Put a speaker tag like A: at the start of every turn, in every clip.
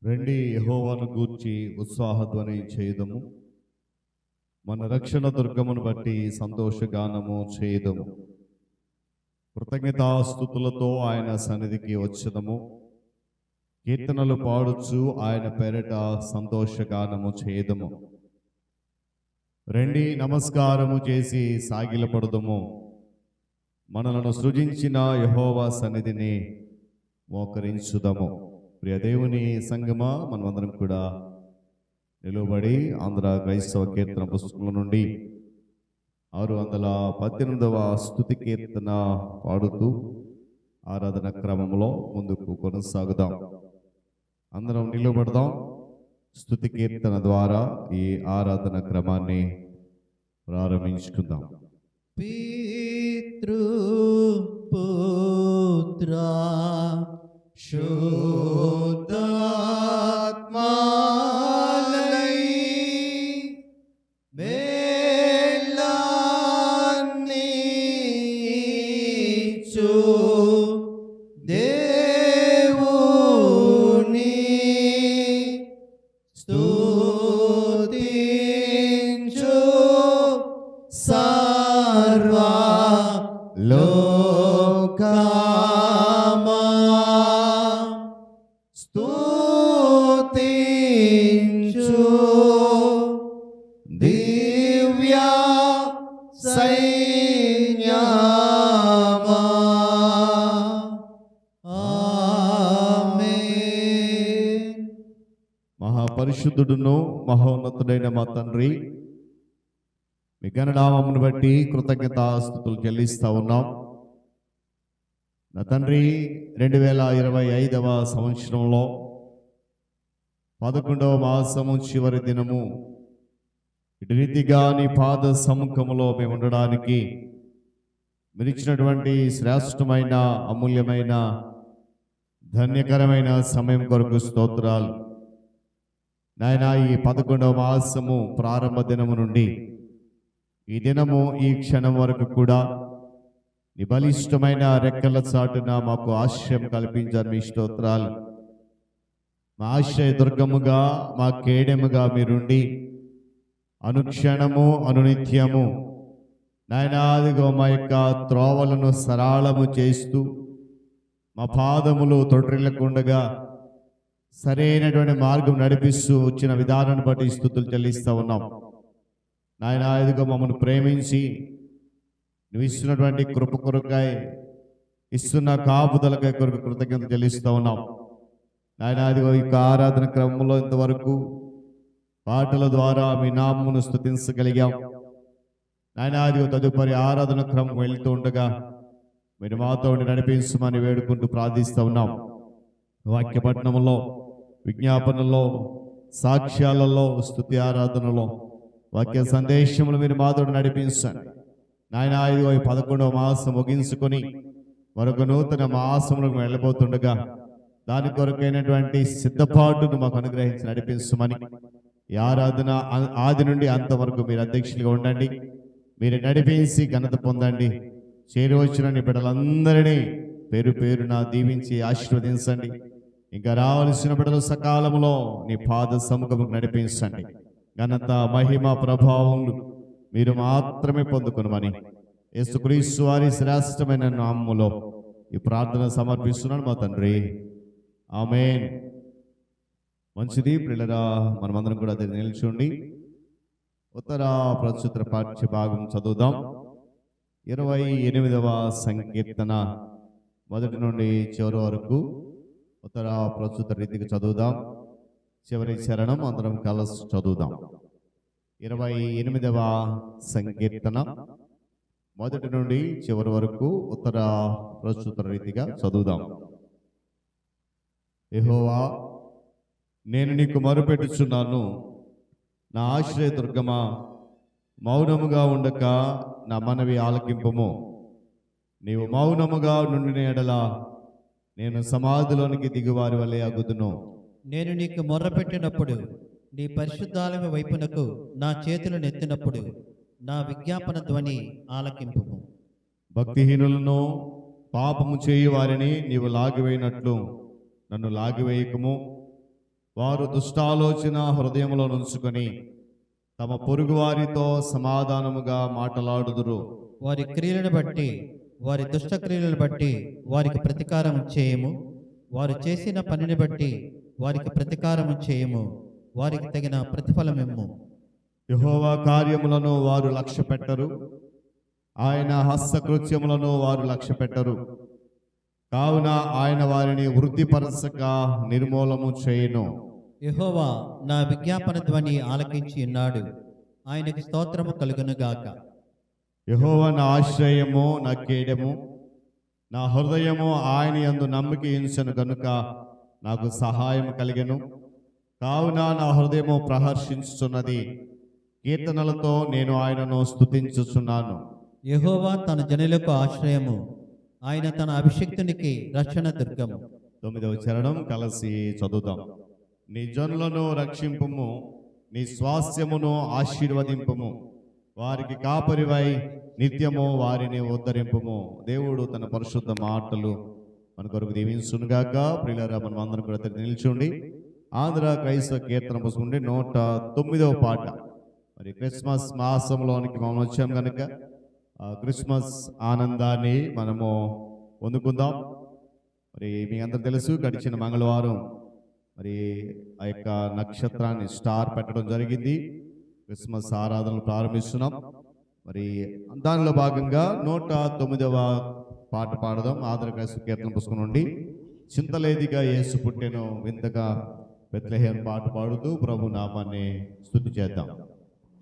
A: రెండి యెహోవాను గూర్చి ఉత్సాహధ్వని చేయుదము. మన రక్షణ దుర్గమును బట్టి సంతోషగానము చేయుదము. కృతజ్ఞతాస్తుతులతో ఆయన సన్నిధికి వచ్చుదము. కీర్తనలు పాడుచు ఆయన పేరిట సంతోషగానము చేయుదము. రెండి నమస్కారము చేసి సాగిలపడుదము. మనలను సృజించిన యెహోవా సన్నిధిని మోకరించుదము. ప్రియ దేవుని సంగమా, మనమందరం కూడా నిలువబడి ఆంధ్ర క్రైస్తవ కీర్తన పుస్తకంలో నుండి 618వ స్తుతి కీర్తన పాడుతూ ఆరాధన క్రమంలో ముందుకు కొనసాగుదాం. అందరం నిలబడదాం. స్తుతి కీర్తన ద్వారా ఈ ఆరాధన క్రమాన్ని ప్రారంభించుకుందాం.
B: పితృ పుత్ర శుద్ధాత్మాలై మేళాన్నిచ్చు దేవుని స్తుతించు సర్వ లోకమా స్తుతించు దివ్య సైన్యమా. ఆమేన్.
A: మహాపరిశుద్ధుడును మహోన్నతుడైన మా తండ్రి, మీ ఘననామమును బట్టి కృతజ్ఞతాస్తుతులు చెల్లిస్తా ఉన్నాం. నా తండ్రి, 2025వ సంవత్సరంలో 11వ మాసము చివరి దినము ఇటు రీతిగా నీ పాద సముఖములో మేము ఉండడానికి మీరు ఇచ్చినటువంటి శ్రేష్టమైన అమూల్యమైన ధన్యకరమైన సమయం కొరకు స్తోత్రాలు నాయనా. ఈ 11వ మాసము ప్రారంభ దినము నుండి ఈ దినము ఈ క్షణం వరకు కూడా నీ బలిష్టమైన రెక్కల చాటున మాకు ఆశ్రయం కల్పించారు. మీ స్తోత్రాలు. మా ఆశ్రయ దుర్గముగా, మా కేడెముగా మీరుండి అనుక్షణము అనునిత్యము నాయనాదిగో మా యొక్క త్రోవలను సరళము చేస్తూ మా పాదములు తొట్టిల్లకుండగా సరైనటువంటి మార్గం నడిపిస్తూ వచ్చిన విధానాన్ని బట్టి స్తుతులు చెల్లిస్తూ ఉన్నాం. నాయన ఇదిగో మమ్మల్ని ప్రేమించి నువ్వు ఇస్తున్నటువంటి కృప కొరకై, ఇస్తున్న కాపుదలకై కొరకు కృతజ్ఞత చెల్లిస్తూ ఉన్నాం. నాయన ఇదిగో ఈ ఆరాధన క్రమంలో ఇంతవరకు పాటల ద్వారా మీ నామమును స్తుతించగలిగాం. నాయన ఇదిగో తదుపరి ఆరాధన క్రమం వెళ్తూ ఉండగా మీరు మాతో నడిపించమని వేడుకుంటూ ప్రార్థిస్తూ ఉన్నాం. వాక్య పఠనంలో, విజ్ఞాపనలో, సాక్ష్యాలలో, స్తుతి ఆరాధనలో, వాక్య సందేశములు మీరు మాతో నడిపించండి. నాయన ఇదిగో ఈ 11వ మాసం ముగించుకొని మరొక నూతన మాసములకు వెళ్ళబోతుండగా దాని కొరకైనటువంటి సిద్ధపాటును మాకు అనుగ్రహించి నడిపించమని ఈ ఆరాధన ఆది నుండి అంతవరకు మీరు అధ్యక్షులుగా ఉండండి. మీరు నడిపించి ఘనత పొందండి. చేరువచ్చిన నీ బిడ్డలందరినీ పేరు పేరున దీవించి ఆశీర్వదించండి. ఇంకా రావాల్సిన బిడ్డలు సకాలంలో నీ పాద సముఖముకు నడిపించండి. ఘనత, మహిమ, ప్రభావములు మీరు మాత్రమే పొందుకునమని యేసుక్రీస్తు వారి శ్రేష్టమైన నామములో ఈ ప్రార్థన సమర్పిస్తున్నాను మా తండ్రి. ఆమేన్. మంచిది ప్రియులారా, మనమందరం కూడా అది నిల్చుండి ఉత్తర ప్రస్తుత పాఠ్య భాగం చదువుదాం. 28వ సంకీర్తన మొదటి నుండి చివరి వరకు ఉత్తర ప్రస్తుత రీతికి చదువుదాం. చివరి చరణం అందరం కలిసి చదువుదాం. 28వ సంకీర్తన మొదటి నుండి చివరి వరకు ఉత్తర ప్రస్తుత రీతిగా చదువుదాం. యెహోవా, నేను నీకు మొరపెట్టుచున్నాను. నా ఆశ్రయ దుర్గమా, మౌనముగా ఉండక నా మనవి ఆలకింపుము. నీవు మౌనముగా నుండిన ఎడల నేను సమాధిలోనికి దిగువారి వలె అగుదును.
B: నేను నీకు మొర్రపెట్టినప్పుడు, నీ పరిశుద్ధాలయ వైపునకు నా చేతులు నెత్తినప్పుడు నా విజ్ఞాపన ధ్వని ఆలకింపు.
A: భక్తిహీనులను పాపము చేయు వారిని నీవు లాగివేయినట్లు నన్ను లాగివేయకము. వారు దుష్టాలోచన హృదయంలో నుంచుకొని తమ పొరుగువారితో సమాధానముగా మాటలాడుదురు.
B: వారి క్రియలను బట్టి, వారి దుష్ట క్రియలను బట్టి వారికి ప్రతీకారం చేయము. వారు చేసిన పనిని బట్టి వారికి ప్రతీకారం చేయము. వారికి తగిన ప్రతిఫలమిమ్ము.
A: యెహోవా కార్యములను వారు లక్ష్య పెట్టరు, ఆయన హస్తకృత్యములను వారు లక్ష్య పెట్టరు. కావున ఆయన వారిని వృద్ధిపరచక నిర్మూలము చేయును.
B: యెహోవా నా విజ్ఞాపన ధ్వని ఆలకించి ఉన్నాడు. ఆయనకు స్తోత్రము కలుగునుగాక.
A: యెహోవా నా ఆశ్రయము, నా కేడము, నా హృదయము ఆయన యందు నమ్మిక ఉంచెను గనుక నాకు సహాయం కలిగెను. కావున నా హృదయము ప్రహర్షించుచున్నది, కీర్తనలతో నేను ఆయనను స్తుతించుచున్నాను.
B: యెహోవా తన జనులకు ఆశ్రయము, ఆయన తన అభిషిక్తునికి రక్షణ దుర్గము.
A: 9వ చరణం కలిసి చదువుదాం. నీ జనులను రక్షింపుము, నీ స్వాస్థ్యమును ఆశీర్వదింపుము, వారికి కాపరివై నిత్యము వారిని ఉద్ధరింపుము. దేవుడు తన పరిశుద్ధ మాటలు మన కొరకు దీవించునుగాక. ప్రియులారా, మనం అందరం కూడా నిల్చుండి ఆంధ్ర క్రైస్తవ కీర్తన పుస్తకం 109వ పాట. మరి క్రిస్మస్ మాసంలోనికి మనం వచ్చాం కనుక ఆ క్రిస్మస్ ఆనందాన్ని మనము పొందుకుందాం. మరి మీ అందరూ తెలుసు, గడిచిన మంగళవారం మరి ఆ యొక్క నక్షత్రాన్ని స్టార్ పెట్టడం జరిగింది. క్రిస్మస్ ఆరాధనలు ప్రారంభిస్తున్నాం. మరి దానిలో భాగంగా 109వ పాట పాడదాం. ఆంధ్ర క్రైస్తవ కీర్తన పుస్తకం నుండి చింతలేదిగా యేసు పుట్టెను వింతగా బెత్లెహేం పాట పాడుతూ ప్రభు నామాన్ని స్తుతి చేద్దాం.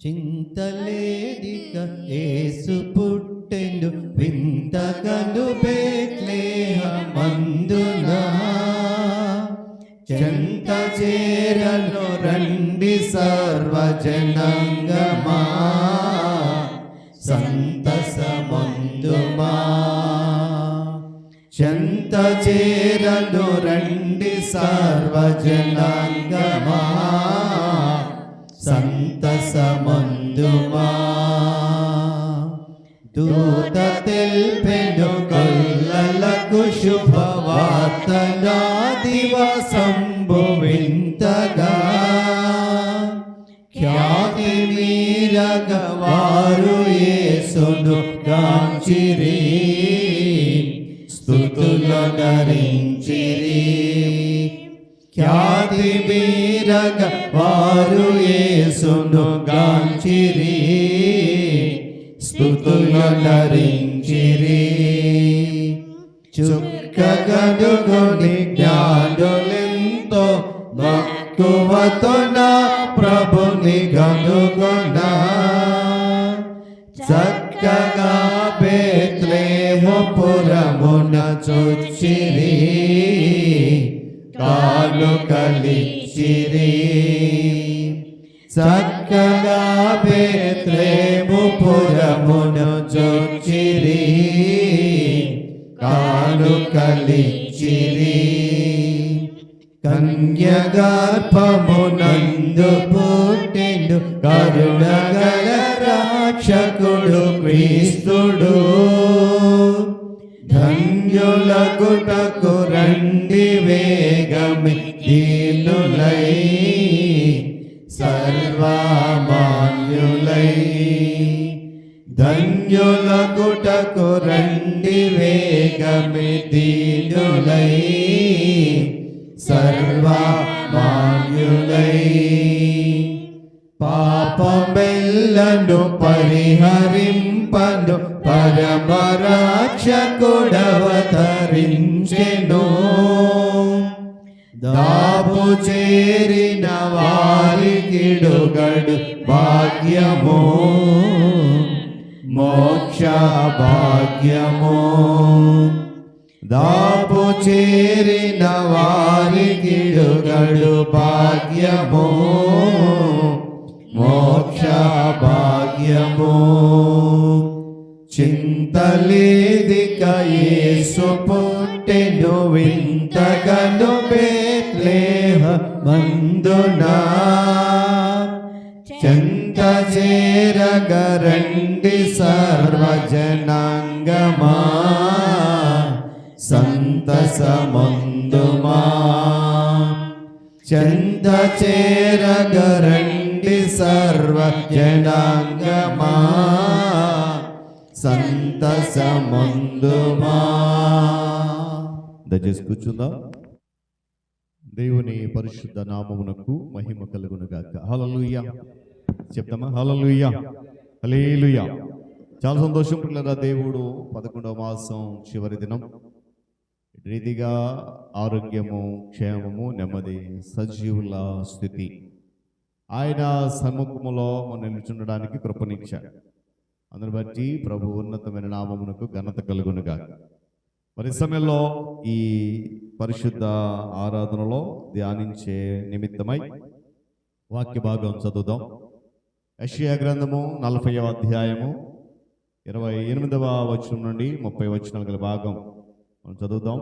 B: చింతలేదిక యేసు పుట్టెను వింతగను బెత్లెహేమందున, చెంత చేరను రండి సర్వజనాంగమా, సంతసమందుమా. చెంత చేరను రండి సర్వజనాంగమా, సంతసమందుమా. దూత తెల్పెను కొల్లలకు శుభవార్త, నా దివసంబు వింతగా. ఖ్యాతి మీరగ వారు యేసును గాంచిరి, స్తుతులు నరించిరి. ఖ్యాతి మీరగ వారు యేసును గాంచిరి, స్తుతులు నరించిరి. చుక్కగనుగొని జ్ఞానులెంతో మక్కువతో నా ప్రభుని గనుగొనా, చక్కగా బెత్లెహేము పురమున చొచ్చిరి, కానుకలిచ్చిరి. చక్కగా బెత్లెహేము పురమున చొచ్చిరి, కానుకలిచ్చిరి. కన్యగర్భమునందు పుట్టెను కరుణగల రక్షకుడు క్రీస్తుడు. ధన్యులగుటకు రండి వేగమి దీనులై, సర్వమాన్యులై. ధన్యులగుటకు రండి వేగమి దీనులై, సర్వమాన్యులై. పాపమెల్లను పరిహరింపను పరమరక్షకుడవతరించెను. దాపు చేరిన వారికిడుగడు భాగ్యము, మోక్ష భాగ్యము. దాపు చేరిన వారికిడుగడు భాగ్యము, మోక్ష భాగ్యము. చింతలేదిక యేసు పుట్టెను వింతగను బెత్లెహేమందున, చెంత చేరగ రండి సర్వజనాంగమా, సంతసమందుమా.
A: చెంత చేరగరండి సర్వ జనాంగమా, సంతసమందుమా. దయచేసి కూర్చుందాం. దేవుని పరిశుద్ధ నామమునకు మహిమ కలుగునుగాక. హల్లెలూయా చెప్తామా? హల్లెలూయా, హల్లెలూయా. చాలా సంతోషం పిల్లరా. దేవుడు 11వ మాసం చివరి దినం రీతిగా ఆరోగ్యము, క్షేమము, నెమ్మది, సజీవుల స్థితి ఆయన సన్ముఖములో మనం నిలుచుండడానికి కృపనిచ్చాడు. అందుని బట్టి ప్రభు ఉన్నతమైన నామమునకు ఘనత కలుగునుగాక. మరి సమయంలో ఈ పరిశుద్ధ ఆరాధనలో ధ్యానించే నిమిత్తమై వాక్య భాగం చదువుదాం. యెషయా గ్రంథము 40వ అధ్యాయము 28వ వచనం నుండి 30 వచనాల గల భాగం మనం చదువుదాం.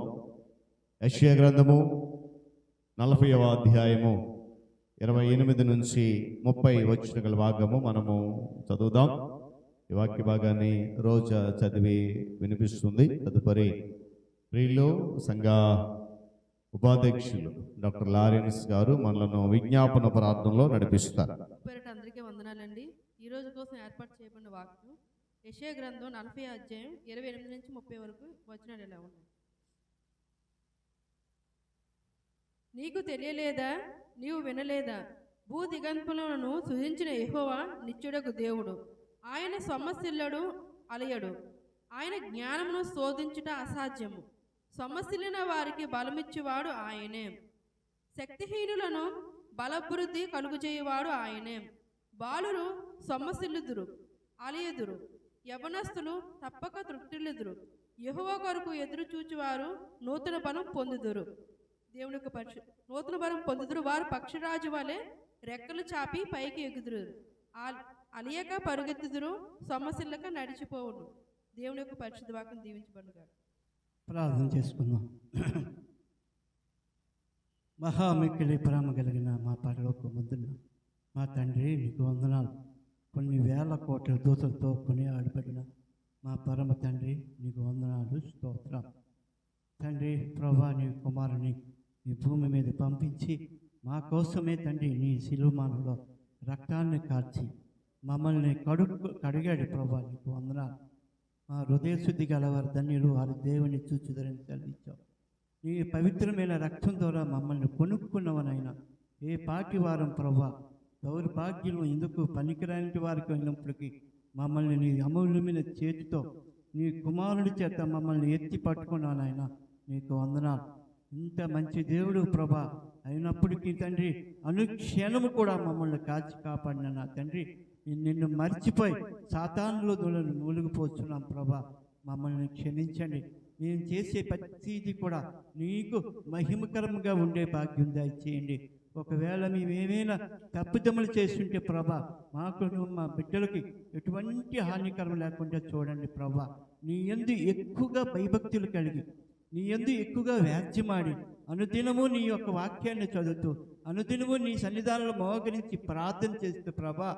A: యెషయా గ్రంథము 40వ అధ్యాయము 28 నుంచి 30 వచనాల గల భాగము మనము చదువుదాం. ఈ వాక్య భాగాన్ని రోజు చదివి వినిపిస్తుంది. తదుపరి ప్రియులు సంఘ ఉపాధ్యక్షులు డాక్టర్ లారెన్స్ గారు మనలను విజ్ఞాపన ప్రార్థనలో నడిపిస్తారు.
C: అందరికీ వందనాలండి. ఈ రోజు కోసం ఏర్పాటు చేయబడిన వాక్యం యెషయా గ్రంథం 40వ అధ్యాయం 28 నుంచి 30 వరకు వచనాలు ఎలా ఉన్నాయి. నీకు తెలియలేదా? నీవు వినలేదా? భూ దిగంతులను సృజించిన యెహోవా నిత్యుడకు దేవుడు. ఆయన సొమ్మసిల్లడు, అలయడు. ఆయన జ్ఞానమును శోధించుట అసాధ్యము. సొమ్మసిల్లిన వారికి బలమిచ్చేవాడు ఆయనే. శక్తిహీనులను బలభివృద్ధి కలుగుచేయువాడు ఆయనే. బాలురు సొమ్మసిల్లుదురు, అలయదురు. యవనస్తులు తప్పక తృప్తిల్లుదురు. యెహోవా కొరకు ఎదురు చూచువారు నూతన బలం పొందుదురు. దేవుని యొక్క నూతన బలం పొందుదురు. వారు పక్షిరాజు వలె రెక్కలు చాపి పైకి ఎగుదురు. అలియక పరుగెత్తుదురు, సొమ్మసిల్లక నడిచిపోవును. దేవుని యొక్క పరిశుద్ధ వాక్యం దీవించబడుగా.
D: ప్రార్థన చేసుకుందాం. మహామిక్కిలి ప్రేమ కలిగిన మా పరలోక ముద్దున మా తండ్రి, నీకు వందనాలు. కొన్ని వేల కోట్ల దూతలతో కొని ఆడబడిన మా పరమ తండ్రి, నీకు వందనాలు, స్తోత్రం. తండ్రి ప్రభా, నీ కుమారుని ఈ భూమి మీద పంపించి మా కోసమే తండ్రి నీ శిలువమానంలో రక్తాన్ని కార్చి మమ్మల్ని కడిగాడు ప్రభా, నీకు వందనాలు. మా హృదయ శుద్ధి గలవారు ధన్యులు, వారి దేవుని చూచుదరని చెల్లించావు. నీ పవిత్రమైన రక్తం ద్వారా మమ్మల్ని కొనుక్కున్నవనైనా ఏ పాటి వారం ప్రభా, దౌర్భాగ్యం ఎందుకు పనికిరాని వారికి అయినప్పటికీ మమ్మల్ని నీ అమూల్యమైన చేతితో నీ కుమారుడి చేత మమ్మల్ని ఎత్తి పట్టుకున్నానైనా నీకు వందనాలు. ఇంత మంచి దేవుడు ప్రభా అయినప్పటికీ తండ్రి, అనుక్షణము కూడా మమ్మల్ని కాచి కాపాడిన నా తండ్రి, నిన్ను మర్చిపోయి సాతానులో దొలను మూలిగిపోతున్నాం ప్రభా. మమ్మల్ని క్షమించండి. మేము చేసే ప్రతిదీ కూడా నీకు మహిమకరంగా ఉండే భాగ్యం దయచేయండి. ఒకవేళ మేమేమైనా తప్పుదమ్ములు చేస్తుంటే ప్రభా, మాకు మా బిడ్డలకి ఎటువంటి హానికరం లేకుండా చూడండి ప్రభా. నీ యందు ఎక్కువగా భయభక్తులు కలిగి, నీ యందు ఎక్కువగా వ్యాజ్యమాడి, అనుదినము నీ యొక్క వాక్యాన్ని చదువుతూ, అనుదినము నీ సన్నిధానంలో మోకరించి ప్రార్థన చేస్తూ ప్రభా,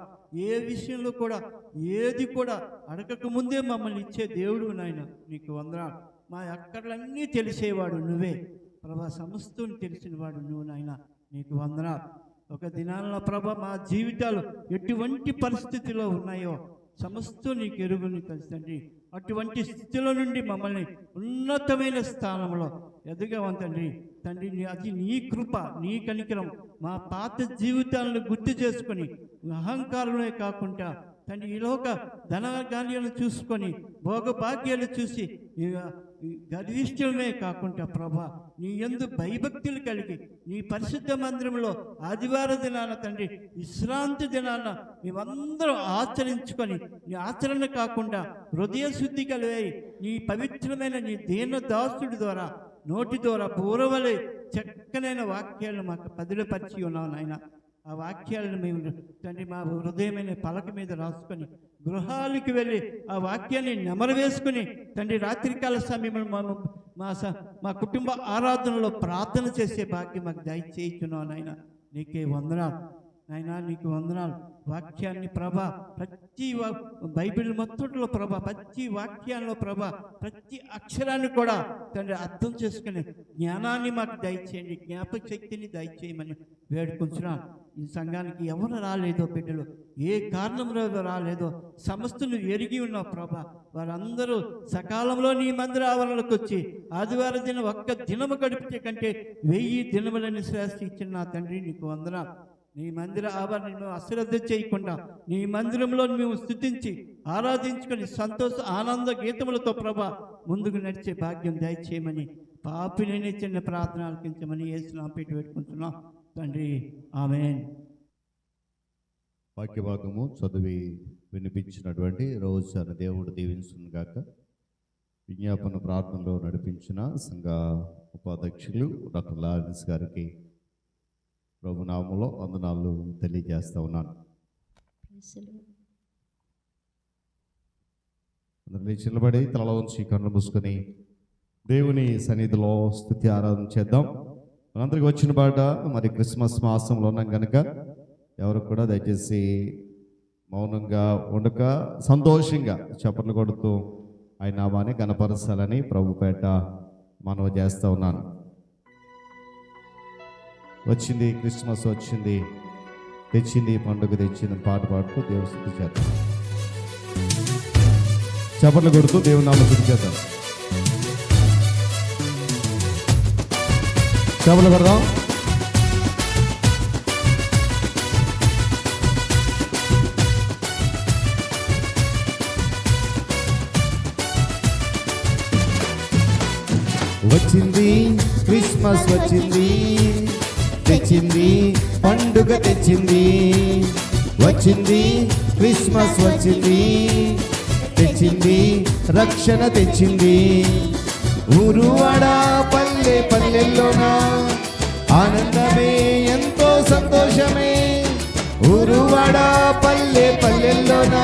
D: ఏ విషయంలో కూడా ఏది కూడా అడగక ముందే మమ్మల్ని ఇచ్చే దేవుడు నాయన, నీకు వందనాలు. మా అక్కర్లన్నీ తెలిసేవాడు నువ్వే ప్రభా, సమస్తం తెలిసినవాడు నువ్వు నాయన, నీకు వందనాలు. ఒక దినాల ప్రభా, మా జీవితాలు ఎటువంటి పరిస్థితిలో ఉన్నాయో సమస్తం నీకు ఎరుగుని తెలుసండి. అటువంటి స్థితిలో నుండి మమ్మల్ని ఉన్నతమైన స్థానంలో ఎదగవంతండి తండ్రి. అది నీ కృప, నీ కనికరం. మా పాత జీవితాలను గుర్తు చేసుకొని అహంకారమే కాకుండా తండ్రి, ఈలోక ధనధాన్యాలను చూసుకొని భోగభాగ్యాలు చూసి గర్విష్టమే కాకుండా ప్రభా, నీ యందు భయభక్తులు కలిగి నీ పరిశుద్ధ మందిరంలో ఆదివార దినాన తండ్రి, విశ్రాంతి దినాన మేమందరం ఆచరించుకొని, నీ ఆచరణ కాకుండా హృదయ శుద్ధి కలిగి నీ పవిత్రమైన నీ దీనదాసుడి ద్వారా నోటి ద్వారా పూర్వలే చక్కనైన వాక్యాలను మాకు పదిలపరిచి ఉన్నావు నాయన. ఆ వాక్యాలను మేము తండ్రి మా హృదయమైన పలక మీద రాసుకొని గృహాలకు వెళ్ళి ఆ వాక్యాన్ని నెమరు వేసుకుని తండ్రి, రాత్రికాల సమయంలో మా కుటుంబ ఆరాధనలో ప్రార్థన చేసే భాగ్యం మాకు దయచేస్తున్నావు నాయన. నీకే వందనాలు. నాయనా నీకు వందనాలు. వాక్యాన్ని ప్రభా ప్రతి బైబిల్ మొత్తంలో ప్రభా ప్రతి వాక్యాల్లో ప్రభా ప్రతి అక్షరాన్ని కూడా తండ్రి అర్థం చేసుకునే జ్ఞానాన్ని మాకు దయచేయండి, జ్ఞాపక శక్తిని దయచేయమని వేడుకుంటున్నాను. ఈ సంఘానికి ఎవరు రాలేదో బిడ్డలు, ఏ కారణంలో రాలేదో సమస్తను ఎరిగి ఉన్నావు ప్రభా. వారందరూ సకాలంలో నీ మందిర ఆవరణకు వచ్చి ఆదివారం దినం ఒక్క దినము గడిపితే కంటే 1000 దినములని శ్రేష్ఠ ఇచ్చిన నా తండ్రి నీకు వందనాలు. నీ మందిర ఆవరణను అశ్రద్ధ చేయకుండా నీ మందిరంలో మేము స్తుతించి ఆరాధించుకొని సంతోష ఆనంద గీతములతో ప్రభా ముందుకు నడిచే భాగ్యం దయచేయమని పాపిని చిన్న ప్రార్థన ఆలకించమని యేసు నామమున పెట్టి పెట్టుకుంటున్నాం తండ్రి, ఆమేన్.
A: వాక్యభాగము చదివి వినిపించినటువంటి రోజు అని దేవుడు దీవించును గాక. విజ్ఞాపన ప్రార్థనలో నడిపించిన సంఘ ఉపాధ్యక్షులు డాక్టర్ లారెన్స్ గారికి ప్రభునామములో వందనాలు తెలియజేస్తా ఉన్నాను. అందరినీ చిల్లబడి తలలో ఉంచి కన్ను మూసుకొని దేవుని సన్నిధిలో స్తుతి ఆరాధన చేద్దాం. మనందరికి వచ్చిన పాట మరి క్రిస్మస్ మాసంలో ఉన్నాం కనుక ఎవరు కూడా దయచేసి మౌనంగా ఉండక సంతోషంగా చప్పట్లు కొడుతూ ఆయన నామాన్ని గణపరచాలని ప్రభుపేట మనవి చేస్తూ ఉన్నాను. వచ్చింది క్రిస్మస్, వచ్చింది తెచ్చింది పండుగ తెచ్చింది పాట పాడుతూ దేవుని స్తుతి చేద్దాం. చప్పట్లు కొడుతూ దేవుని నామమున స్తుతి చేద్దాం. చప్పట్లు కొడదాం. వచ్చింది క్రిస్మస్, వచ్చింది తెచ్చింది పండుగ తెచ్చింది. వచ్చింది క్రిస్మస్, వచ్చింది తెచ్చింది రక్షణ తెచ్చింది. ఊరువాడ పల్లె పల్లెల్లోన ఆనందమే ఎంతో సంతోషమే. ఊరువాడ పల్లె పల్లెల్లోన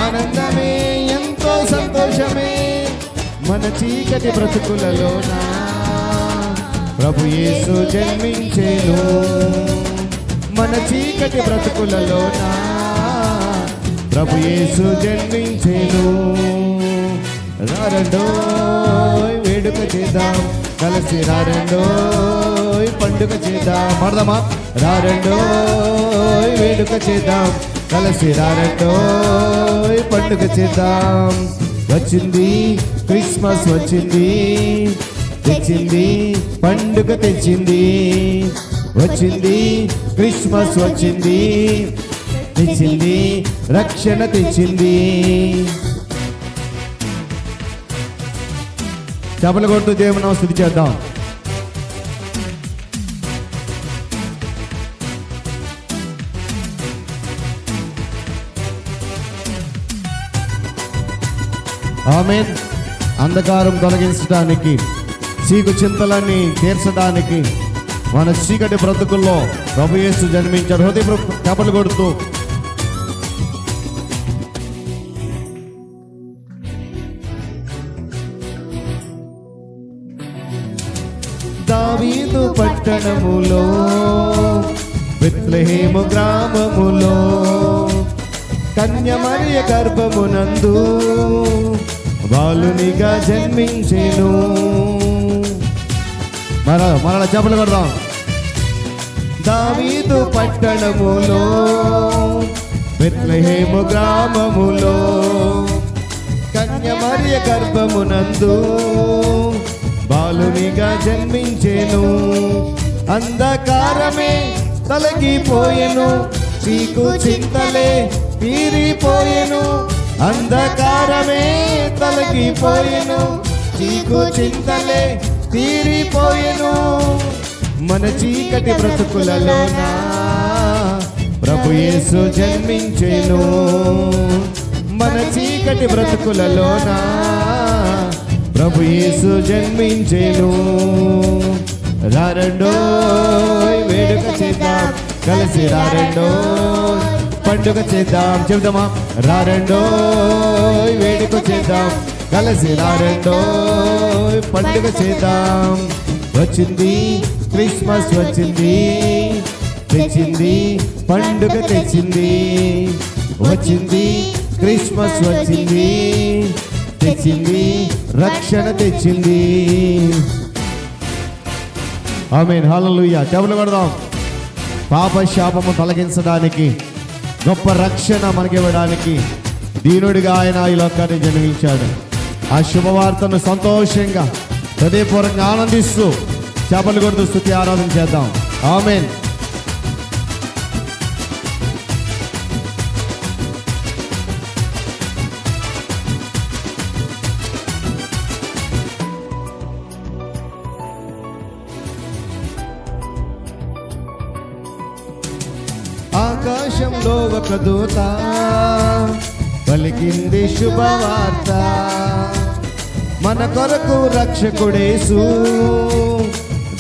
A: ఆనందమే ఎంతో సంతోషమే. మన చీకటి బ్రతుకులలోన ప్రభు యేసు జన్మించెను. మన చీకటి బ్రతుకులలోన ప్రభు యేసు జన్మించెను. రారండోయ్ వేడుక చేద్దాం, కలిసి రారండోయ్ పండుగ చేద్దాం. మరదమా రారండోయ్ వేడుక చేద్దాం, కలిసి రారండోయ్ పండుగ చేద్దాం. వచ్చింది క్రిస్మస్, వచ్చింది తెచ్చింది పండుగ తెచ్చింది. వచ్చింది క్రిస్మస్, వచ్చింది తెచ్చింది రక్షణ తెచ్చింది. చప్పట్లు కొడుతూ దేవుని నామమున స్తుతి చేద్దాం. ఆమేన్. అంధకారం తొలగించడానికి, చీకు చింతలన్నీ తీర్చడానికి మన చీకటి బ్రతుకుల్లో ప్రభు యేసు జన్మించాడు. హృదయ చప్పట్లు కొడుతూ దావీదు పట్టణములో బెత్లెహేము గ్రామములో కన్య మరియ గర్భమునందు బాలునిగా జన్మించెను. మరల చప్పట్లు కొడదాం. దావీదు పట్టణములో బెత్లెహేము గ్రామములో కన్య మరియ గర్భమునందు బాలునిగా జన్మించెను. అంధకారమే తొలగిపోయెను, చీకు చింతలే తీరిపోయెను. అంధకారమే తొలగిపోయెను, చీకు చింతలే తీరిపోయెను. మన చీకటి బ్రతుకులలోన ప్రభు యేసు జన్మించెను. మన చీకటి బ్రతుకులలోన ప్రభు యేసు జన్మించెను. రారండోయ్ వేడుక చేద్దాం, కలిసి రారండోయ్ పండుగ చేద్దాం. చెబుదామా రారండోయ్ వేడుక చేద్దాం, కలిసి రారండోయ్ పండుగ చేద్దాం. వచ్చింది క్రిస్మస్, వచ్చింది తెచ్చింది పండుగ తెచ్చింది, వచ్చింది క్రిస్మస్ వచ్చింది, తెచ్చింది రక్షణ తెచ్చింది. ఆమేన్, హల్లెలూయా. చెవులు కొడదాం. పాప శాపము తొలగించడానికి, గొప్ప రక్షణ మనకివ్వడానికి దీనుడిగా ఆయన ఈ లోకాన్ని జన్మించాడు. ఆ శుభవార్తను సంతోషంగా హృదయపూర్వకంగా ఆనందిస్తూ చేపలు కొడుతూ స్తుతి ఆరాధన చేద్దాం. ఆమేన్. ఆకాశంలో ఒక దూత పలికింది శుభవార్త, మన కొరకు రక్షకుడేసు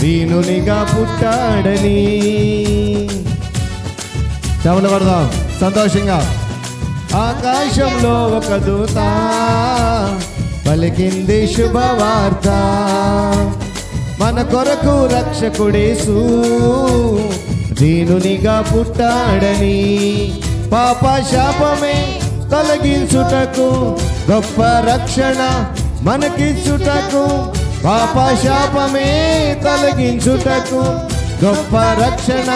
A: దీనునిగా పుట్టాడని. చెవులు పడదాం సంతోషంగా. ఆకాశంలో ఒక దూత పలికింది శుభవార్త, మన కొరకు రక్షకుడేసు దీనునిగా పుట్టాడని. పాప శాపమే తొలగించుటకు, గొప్ప రక్షణ మనకిచ్చుటకు. పాప శాపమే తొలగించుటకు, గొప్ప రక్షణ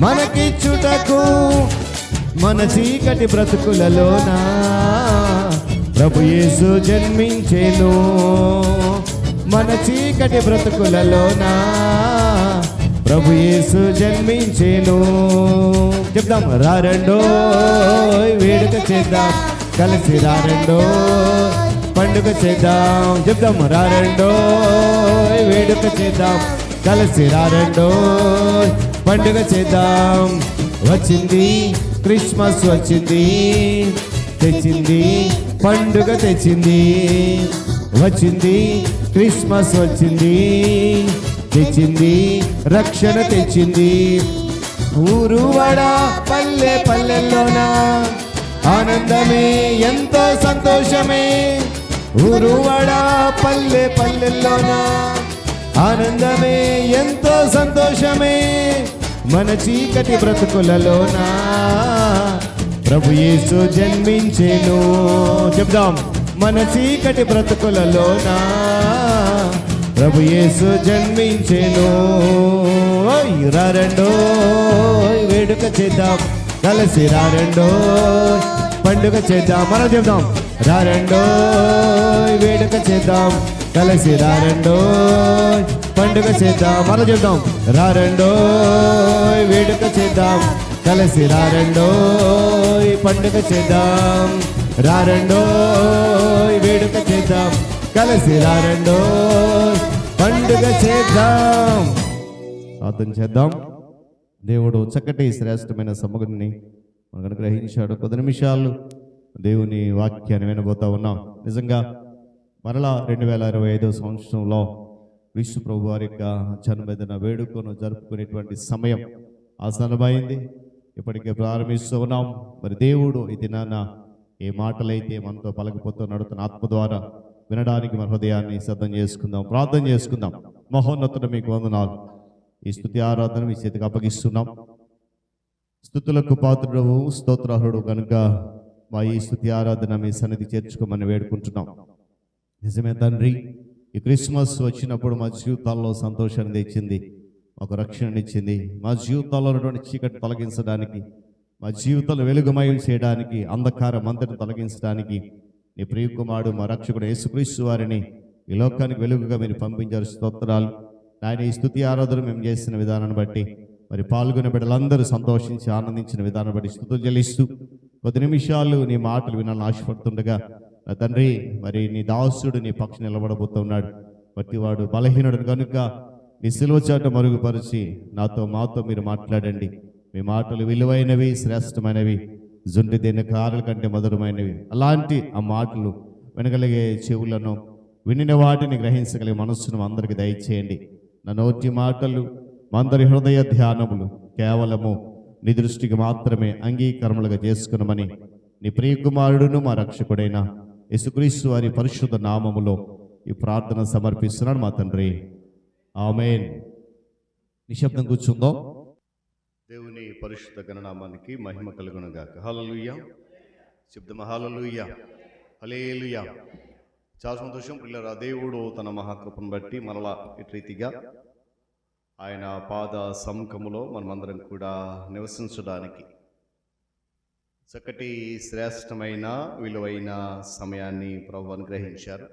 A: మనకిచ్చుటకు. మన చీకటి బ్రతుకులలోన ప్రభు యేసు జన్మించెను. మన చీకటి బ్రతుకులలోన ప్రభు యేసు జన్మించెను. చెప్దాం, రారండో వేడుక చేద్దాం, కలిసి రారండో పండుగ చేద్దాం. చెప్దాం, రారండో వేడుక చేద్దాం, కలిసి రారండో పండుగ చేద్దాం. వచ్చింది క్రిస్మస్ వచ్చింది, తెచ్చింది పండుగ తెచ్చింది. వచ్చింది క్రిస్మస్ వచ్చింది, తెచ్చింది రక్షణ తెచ్చింది. ఊరు వాడ పల్లె పల్లెల్లోన ఆనందమే ఎంతో సంతోషమే. ఊరు వాడ పల్లె పల్లెల్లోన ఆనందమే ఎంతో సంతోషమే. మన చీకటి బ్రతుకులలోన ప్రభు యేసు జన్మించెను. చెప్దాం, మన చీకటి బ్రతుకులలోన ప్రభు యేసు జన్మించెను. రారండో వేడుక చేద్దాం, కలిసి రారండో పండుగ చేద్దాం. మనం చెప్దాం, రారండో వేడుక చేద్దాం, కలిసి రారండో పండుగ చేద్దాం. మనం చెప్దాం, రారండో వేడుక చేద్దాం, కలిసి రారండో పండుగ చేద్దాం. రారండో వేడుక చేద్దాం, కలిసి రారండో పండుగ చేద్దాం. ప్రార్థన చేద్దాం. దేవుడు చక్కటి శ్రేష్టమైన సమగ్రని మనకు అనుగ్రహించాడు. 10 నిమిషాలు దేవుని వాక్యాన్ని వినబోతా ఉన్నాం. నిజంగా మరలా 2025 సంవత్సరంలో క్రీస్తు ప్రభు వారి యొక్క జన్మదిన వేడుకను జరుపుకునేటువంటి సమయం ఆసన్నమైంది. ఇప్పటికే ప్రారంభిస్తూ ఉన్నాం. మరి దేవుడు ఈ దినాన ఏ మాటలైతే మనతో పలకపోతున్నాడో తన ఆత్మ ద్వారా వినడానికి మన హృదయాన్ని సిద్ధం చేసుకుందాం. ప్రార్థన చేసుకుందాం. మహోన్నతుడు మీకు వందనాలు. ఈ స్తుతి ఆరాధన మీ చేతికి అప్పగిస్తున్నాం. స్తుతులకు పాత్రుడు స్తోత్రార్హుడు కనుక మా ఈ స్తుతి ఆరాధన మీ సన్నిధి చేర్చుకోమని వేడుకుంటున్నాం. నిజమే తండ్రి, ఈ క్రిస్మస్ వచ్చినప్పుడు మా జీవితాల్లో సంతోషాన్ని తెచ్చింది, మాకు రక్షణనిచ్చింది. మా జీవితాల్లో ఉన్నటువంటి చీకటి తొలగించడానికి, మా జీవితాలు వెలుగుమయం చేయడానికి, అంధకారం అంతటిని తొలగించడానికి నీ ప్రియకుమారుడు మా రక్షకుడు యేసుక్రీస్తు వారిని ఈ లోకానికి వెలుగుగా మీరు పంపించారు. స్తోత్రాలు ఆయన. ఈ స్తుతి ఆరాధన మేము చేసిన విధానాన్ని బట్టి, మరి పాల్గొనే బిడ్డలందరూ సంతోషించి ఆనందించిన విధానం బట్టి స్తుతులు చెల్లిస్తూ 10 నిమిషాలు నీ మాటలు వినాలని ఆశపడుతుండగా నా తండ్రి, మరి నీ దాసుడు నీ పక్షం నిలబడబోతున్నాడు. ప్రతివాడు బలహీనుడు కనుక నీ సిలువ చాటు మరుగుపరిచి మాతో మీరు మాట్లాడండి. మీ మాటలు విలువైనవి, శ్రేష్టమైనవి, జుంటి దేని కారుల కంటే మధురమైనవి. అలాంటి ఆ మాటలు వినగలిగే చెవులను, వినిన వాటిని గ్రహించగలిగే మనస్సును అందరికి దయచేయండి. నా నోటి మాటలు, మా అందరి హృదయ ధ్యానములు కేవలము నీ దృష్టికి మాత్రమే అంగీకరములుగా చేసుకున్నామని నీ ప్రియకుమారుడును మా రక్షకుడైన యేసుక్రీస్తు వారి పరిశుద్ధ నామములో ఈ ప్రార్థన సమర్పిస్తున్నాను మా తండ్రి. ఆమేన్. నిశ్శబ్దం కూర్చుందో. దేవుని పరిశుద్ధ గణనామానికి మహిమ కలుగును గాక. హల్లెలూయా. శబ్దమ హల్లెలూయా, హల్లెలూయా. చాలా సంతోషం పిల్లరా. దేవుడు తన మహాకృపను బట్టి మరలా ఇటు రీతిగా ఆయన పాద సముఖములో మనమందరం కూడా నివసించడానికి చక్కటి శ్రేష్టమైన విలువైన సమయాన్ని ప్రభు అనుగ్రహించారు.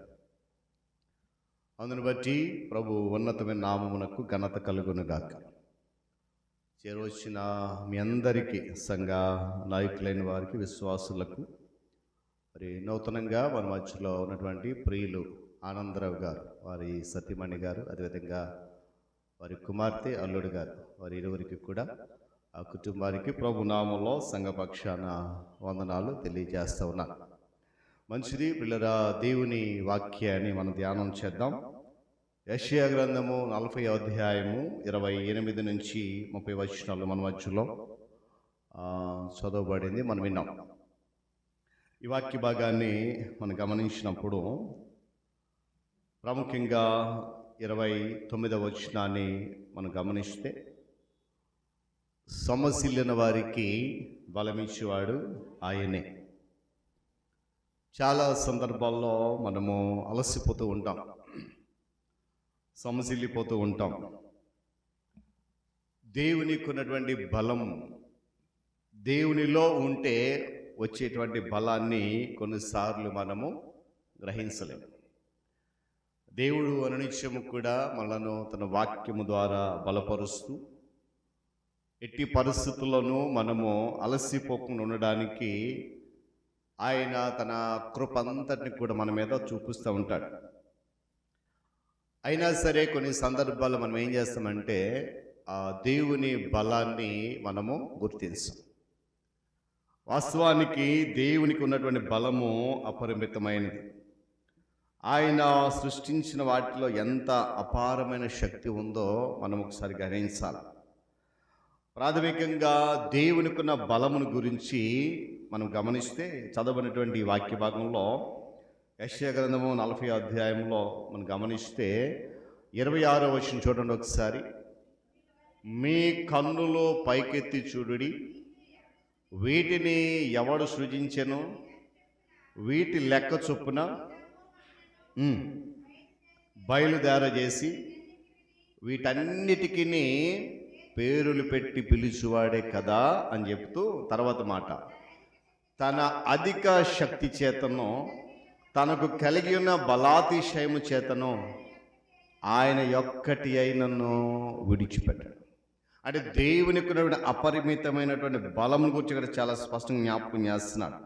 A: అందును బట్టి ప్రభు ఉన్నతమైన నామమునకు ఘనత కలుగునుగాక. చేరవచ్చిన మీ అందరికీ, సంఘ నాయకులైన వారికి, విశ్వాసులకు, మరి నూతనంగా మన మధ్యలో ఉన్నటువంటి ప్రియులు ఆనందరావు గారు, వారి సతీమణి గారు, అదేవిధంగా వారి కుమార్తె అల్లుడు గారు, వారి ఇరువురికి కూడా ఆ కుటుంబానికి ప్రభు నామంలో సంఘపక్షాన వందనాలు తెలియజేస్తూ ఉన్నాను. మంచిది పిల్లరా. దేవుని వాక్యాన్ని మనం ధ్యానం చేద్దాం. యెషయా గ్రంథము 40వ అధ్యాయము 28 నుంచి 30 వచనాలు మన మధ్యలో చదవబడింది, మనం విన్నాం. ఈ వాక్య భాగాన్ని మనం గమనించినప్పుడు ప్రాముఖ్యంగా 29వ వచనాన్ని మనం గమనిస్తే, సొమ్మసిల్లిన వారికి బలమిచ్చేవాడు ఆయనే. చాలా సందర్భాల్లో మనము అలసిపోతూ ఉంటాం, సొమ్మసిల్లిపోతూ ఉంటాం. దేవునికి ఉన్నటువంటి బలం, దేవునిలో ఉంటే వచ్చేటువంటి బలాన్ని కొన్నిసార్లు మనము గ్రహించలేము. దేవుడు అనునిత్యము కూడా మనను తన వాక్యము ద్వారా బలపరుస్తూ, ఎట్టి పరిస్థితుల్లోనూ మనము అలసిపోకుండా ఉండడానికి ఆయన తన కృప అంతటిని కూడా మన మీద చూపిస్తూ ఉంటాడు. అయినా సరే కొన్ని సందర్భాల్లో మనం ఏం చేస్తామంటే ఆ దేవుని బలాన్ని మనము గుర్తించాం. వాస్తవానికి దేవునికి ఉన్నటువంటి బలము అపరిమితమైనది. ఆయన సృష్టించిన వాటిలో ఎంత అపారమైన శక్తి ఉందో మనం ఒకసారి గ్రహించాలి. ప్రాథమికంగా దేవునికి ఉన్న బలమును గురించి మనం గమనిస్తే, చదవనటువంటి వాక్య భాగంలో యెషయా గ్రంథము 40వ అధ్యాయంలో మనం గమనిస్తే 26వ వచనం చూడండి ఒకసారి. మీ కన్నులు పైకెత్తి చూడుడి, వీటిని ఎవడు సృజించెను, వీటి లెక్క చొప్పున బయలుదేరజేసి వీటన్నిటికీ పేరులు పెట్టి పిలుచువాడే కదా అని చెప్తూ తర్వాత మాట, తన అధిక శక్తి చేతను, తనకు కలిగి ఉన్న బలాతిశయము చేతను ఆయన ఒక్కటి అయినను విడిచిపెట్టాడు. అంటే దేవునికి ఉన్నటువంటి అపరిమితమైనటువంటి బలం గురించి కూడా చాలా స్పష్టంగా జ్ఞాపకం చేస్తున్నాడు.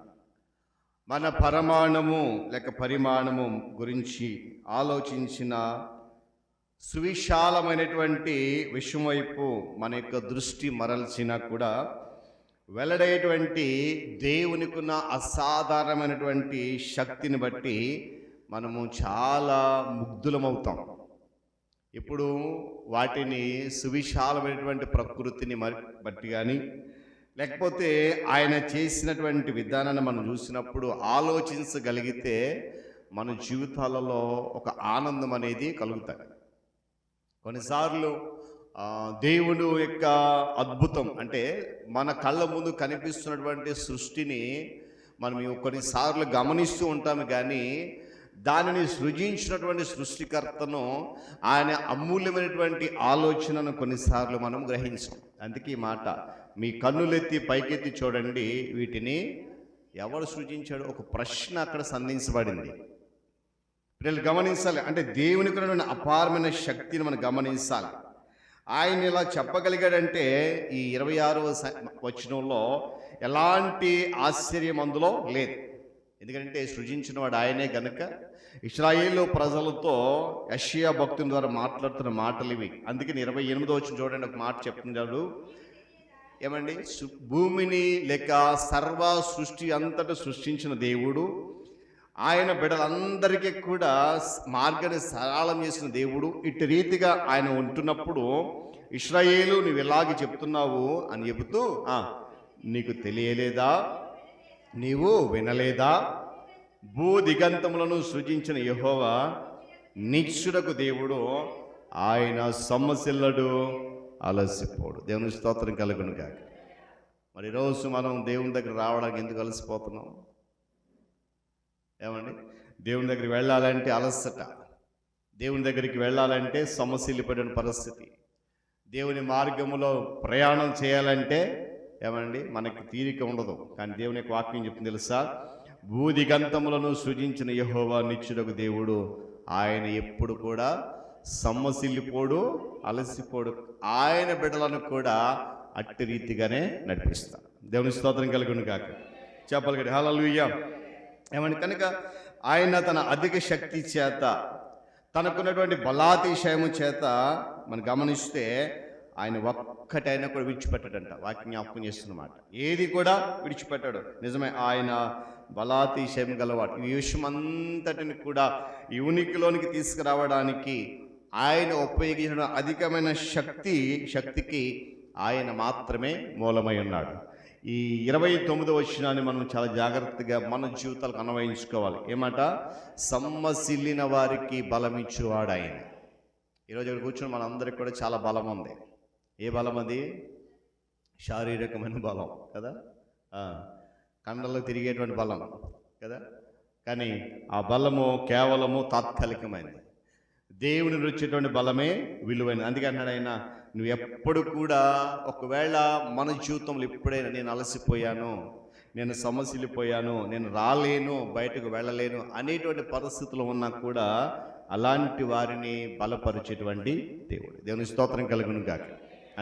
A: మన పరమాణము లేక పరిమాణము గురించి ఆలోచించిన సువిశాలమైనటువంటి విషయం వైపు మన యొక్క దృష్టి మరల్చినా కూడా వెల్లడేటువంటి దేవునికున్న అసాధారణమైనటువంటి శక్తిని బట్టి మనము చాలా ముగ్ధులమవుతాం. ఇప్పుడు వాటిని సువిశాలమైనటువంటి ప్రకృతిని బట్టి కానీ, లేకపోతే ఆయన చేసినటువంటి విధానాన్ని మనం చూసినప్పుడు ఆలోచించగలిగితే మన జీవితాలలో ఒక ఆనందం అనేది కలుగుతాయి. కొన్నిసార్లు దేవుడు యొక్క అద్భుతం అంటే మన కళ్ళ ముందు కనిపిస్తున్నటువంటి సృష్టిని మనం కొన్నిసార్లు గమనిస్తూ ఉంటాము, కానీ దానిని సృజించినటువంటి సృష్టికర్తను, ఆయన అమూల్యమైనటువంటి ఆలోచనను కొన్నిసార్లు మనం గ్రహించాం. అందుకే ఈ మాట, మీ కన్నులెత్తి పైకెత్తి చూడండి, వీటిని ఎవరు సృజించాడు? ఒక ప్రశ్న అక్కడ సంధించబడింది. వీళ్ళు గమనించాలి. అంటే దేవునికి అపారమైన శక్తిని మనం గమనించాలి. ఆయన ఇలా చెప్పగలిగాడంటే ఈ 26వ వచనంలో ఎలాంటి ఆశ్చర్యం అందులో లేదు. ఎందుకంటే సృజించిన వాడు ఆయనే గనుక ఇశ్రాయేలు ప్రజలతో యెషయా భక్తుని ద్వారా మాట్లాడుతున్న మాటలు ఇవి. అందుకని 28వ వచనం చూడండి, ఒక మాట చెప్తున్నాడు. ఏమండి, భూమిని లేక సర్వ సృష్టి అంతటా సృష్టించిన దేవుడు, ఆయన బిడ్డలందరికీ కూడా మార్గాన్ని సరళం చేసిన దేవుడు. ఇటు రీతిగా ఆయన ఉంటున్నప్పుడు ఇశ్రాయేలు నువ్వు ఇలాగే చెప్తున్నావు అని చెబుతూ, నీకు తెలియలేదా, నీవు వినలేదా, భూ దిగంతములను సృజించిన యెహోవా నిత్యుడకు దేవుడు, ఆయన సొమ్మసిల్లడు, అలసిపోడు. దేవుని స్తోత్రం కలుగును గాక. మరి ఈరోజు మనం దేవుని దగ్గర రావడానికి ఎందుకు అలసిపోతున్నాం? ఏమండి, దేవుని దగ్గరికి వెళ్ళాలంటే అలసట, దేవుని దగ్గరికి వెళ్ళాలంటే సమస్యలు పరిస్థితి, దేవుని మార్గములో ప్రయాణం చేయాలంటే ఏమండి మనకి తీరిక ఉండదు. కానీ దేవుని యొక్క వాక్యం చెప్తుంది తెలుసా, భూదిగంతములను సృజించిన యెహోవా నిత్యుడగు దేవుడు, ఆయన ఎప్పుడు కూడా సమ్మసిల్లిపోడు, అలసిపోడు. ఆయన బిడ్డలను కూడా అట్టి రీతిగానే నడిపిస్తాడు. దేవుని స్తోత్రం కలుగును గాక. చెప్పగలిగాడు హల్లెలూయా. ఏమండి, కనుక ఆయన తన అధిక శక్తి చేత, తనకున్నటువంటి బలాతిశయము చేత మనం గమనిస్తే ఆయన ఒక్కటైనా కూడా విడిచిపెట్టాడంట. వాక్యం జ్ఞాపకం చేస్తున్నమాట, ఏది కూడా విడిచిపెట్టాడు. నిజమే, ఆయన బలాతిశయం గలవాడు. ఈ విషయం అంతటిని కూడా ఈ ఉనికిలోనికి తీసుకురావడానికి ఆయన ఉపయోగించిన అధికమైన శక్తికి ఆయన మాత్రమే మూలమై ఉన్నాడు. ఈ 29వ వచనాన్ని మనం చాలా జాగ్రత్తగా మన జీవితాలకు అన్వయించుకోవాలి. ఏమాట? సమ్మసిల్లిన వారికి బలమిచ్చువాడు ఆయన. ఈరోజు ఇక్కడ కూర్చొని మనందరికి కూడా చాలా బలం ఉంది. ఏ బలం అది? శారీరకమైన బలం కదా, కండల్లో తిరిగేటువంటి బలం కదా. కానీ ఆ బలము కేవలము తాత్కాలికమైనది. దేవుని వచ్చేటువంటి బలమే విలువైనది. అందుకే అన్నాడు ఆయన, నువ్వు ఎప్పుడు కూడా ఒకవేళ మన జీవితంలో ఎప్పుడైనా నేను అలసిపోయాను, నేను సమస్యలిపోయాను, నేను రాలేను, బయటకు వెళ్ళలేను అనేటువంటి పరిస్థితులు ఉన్నా కూడా అలాంటి వారిని బలపరిచేటువంటి దేవుడు. దేవుని స్తోత్రం కలుగును గాక.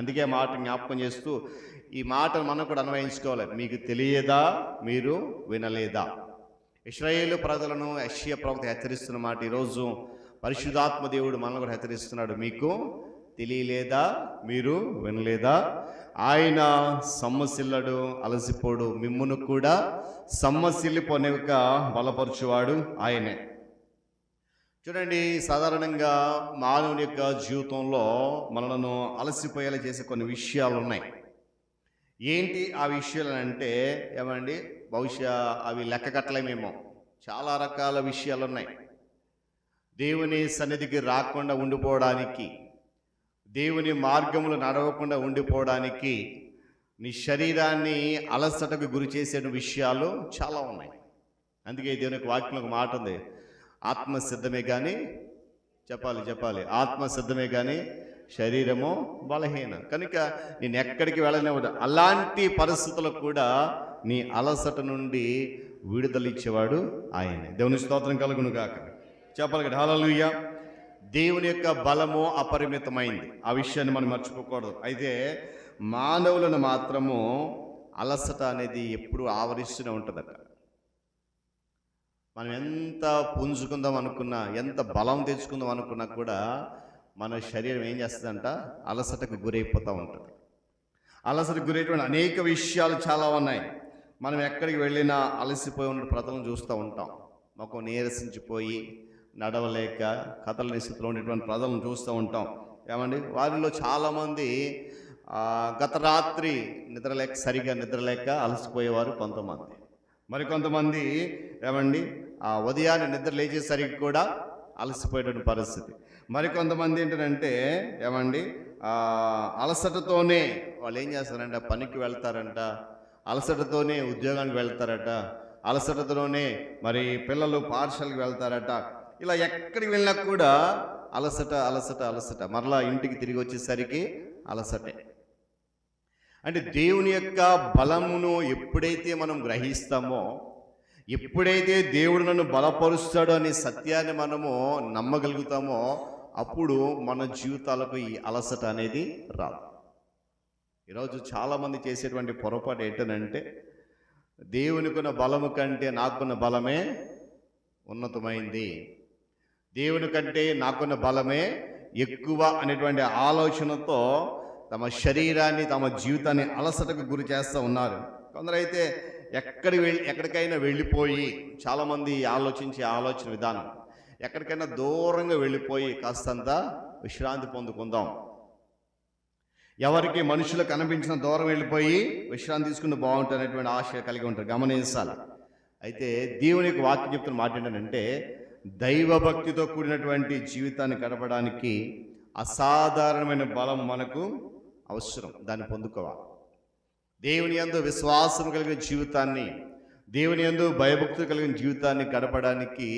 A: అందుకే మాట జ్ఞాపకం చేస్తూ ఈ మాటను మనం కూడా అన్వయించుకోవాలి. మీకు తెలియదా, మీరు వినలేదా? ఇశ్రాయేలు ప్రజలను యెషయా ప్రవక్త హెచ్చరిస్తున్న మాట ఈరోజు పరిశుద్ధాత్మ దేవుడు మనల్ని కూడా హెచ్చరిస్తున్నాడు. మీకు తెలియలేదా, మీరు వినలేదా? ఆయన సమ్మసిల్లడు, అలసిపోడు, మిమ్మును కూడా సమ్మసిల్లిపోనిక బలపరచువాడు ఆయనే. చూడండి, సాధారణంగా మానవుని యొక్క జీవితంలో మనలను అలసిపోయేలా చేసే కొన్ని విషయాలు ఉన్నాయి. ఏంటి ఆ విషయాలు అంటే ఏమండి, బహుశా అవి లెక్క కట్టలేమేమో. చాలా రకాల విషయాలు ఉన్నాయి. దేవుని సన్నిధికి రాకుండా ఉండిపోవడానికి, దేవుని మార్గములు నడవకుండా ఉండిపోవడానికి, నీ శరీరాన్ని అలసటకు గురి చేసే విషయాలు చాలా ఉన్నాయి. అందుకే దేవుని యొక్క వాక్యంలో ఒక మాట ఉంది, ఆత్మ సిద్ధమే కానీ చెప్పాలి ఆత్మ సిద్ధమే కానీ శరీరము బలహీన. కనుక నేను ఎక్కడికి వెళ్ళనివ్వదు. అలాంటి పరిస్థితులకు కూడా నీ అలసట నుండి విడుదల ఇచ్చేవాడు ఆయనే. దేవుని స్తోత్రం కలుగును గాక. చెప్పాలి హల్లెలూయా. దేవుని యొక్క బలము అపరిమితమైంది, ఆ విషయాన్ని మనం మర్చిపోకూడదు. అయితే మానవులను మాత్రము అలసట అనేది ఎప్పుడు ఆవరిస్తూనే ఉంటుందట. మనం ఎంత పుంజుకుందాం అనుకున్నా, ఎంత బలం తెచ్చుకుందాం అనుకున్నా కూడా మన శరీరం ఏం చేస్తుందంట, అలసటకు గురైపోతూ ఉంటుంది. అలసటకు గురైనటువంటి అనేక విషయాలు చాలా ఉన్నాయి. మనం ఎక్కడికి వెళ్ళినా అలసిపోయి ఉన్న ప్రజలను చూస్తూ ఉంటాం. మాకు నీరసించిపోయి నడవలేక కథల స్థితిలో ఉండేటువంటి ప్రజలను చూస్తూ ఉంటాం. ఏమండి, వారిలో చాలామంది గత రాత్రి సరిగా నిద్రలేక అలసిపోయేవారు కొంతమంది. మరికొంతమంది ఏమండి ఉదయాన్నే నిద్ర లేచేసరికి కూడా అలసిపోయేటువంటి పరిస్థితి. మరికొంతమంది ఏంటంటే ఏమండి అలసటతోనే వాళ్ళు ఏం చేస్తారంట, పనికి వెళ్తారంట, అలసటతోనే ఉద్యోగానికి వెళ్తారట, అలసటతోనే మరి పిల్లలు పాఠశాలకు వెళ్తారట. ఇలా ఎక్కడికి వెళ్ళినా కూడా అలసట అలసట అలసట. మరలా ఇంటికి తిరిగి వచ్చేసరికి అలసటే. అంటే దేవుని యొక్క బలమును ఎప్పుడైతే మనం గ్రహిస్తామో, ఎప్పుడైతే దేవుడు నన్ను బలపరుస్తాడో అనే సత్యాన్ని మనము నమ్మగలుగుతామో, అప్పుడు మన జీవితాలకు ఈ అలసట అనేది రాదు. ఈరోజు చాలామంది చేసేటువంటి పొరపాటు ఏంటంటే, దేవునికున్న బలము కంటే నాకున్న బలమే ఉన్నతమైంది, దేవుని కంటే నాకున్న బలమే ఎక్కువ అనేటువంటి ఆలోచనతో తమ శరీరాన్ని, తమ జీవితాన్ని అలసటకు గురి చేస్తూ ఉన్నారు. కొందరైతే ఎక్కడికైనా వెళ్ళిపోయి, చాలామంది ఆలోచన విధానం, ఎక్కడికైనా దూరంగా వెళ్ళిపోయి కాస్తంత విశ్రాంతి పొందుకుందాం, ఎవరికి మనుషులకు కనిపించిన దూరం వెళ్ళిపోయి విశ్రాంతి తీసుకుంటే బాగుంటుంది అనేటువంటి ఆశ కలిగి ఉంటారు. గమనించాలి. అయితే దేవుని యొక్క వాక్యం చెప్తున్న మాట ఏంటంటే, దైవభక్తితో కూడినటువంటి జీవితాన్ని గడపడానికి అసాధారణమైన బలం మనకు అవసరం, దాన్ని పొందుకోవాలి. దేవుని యందు విశ్వాసం కలిగిన జీవితాన్ని, దేవుని యందు భయభక్తులు కలిగిన జీవితాన్ని గడపడానికి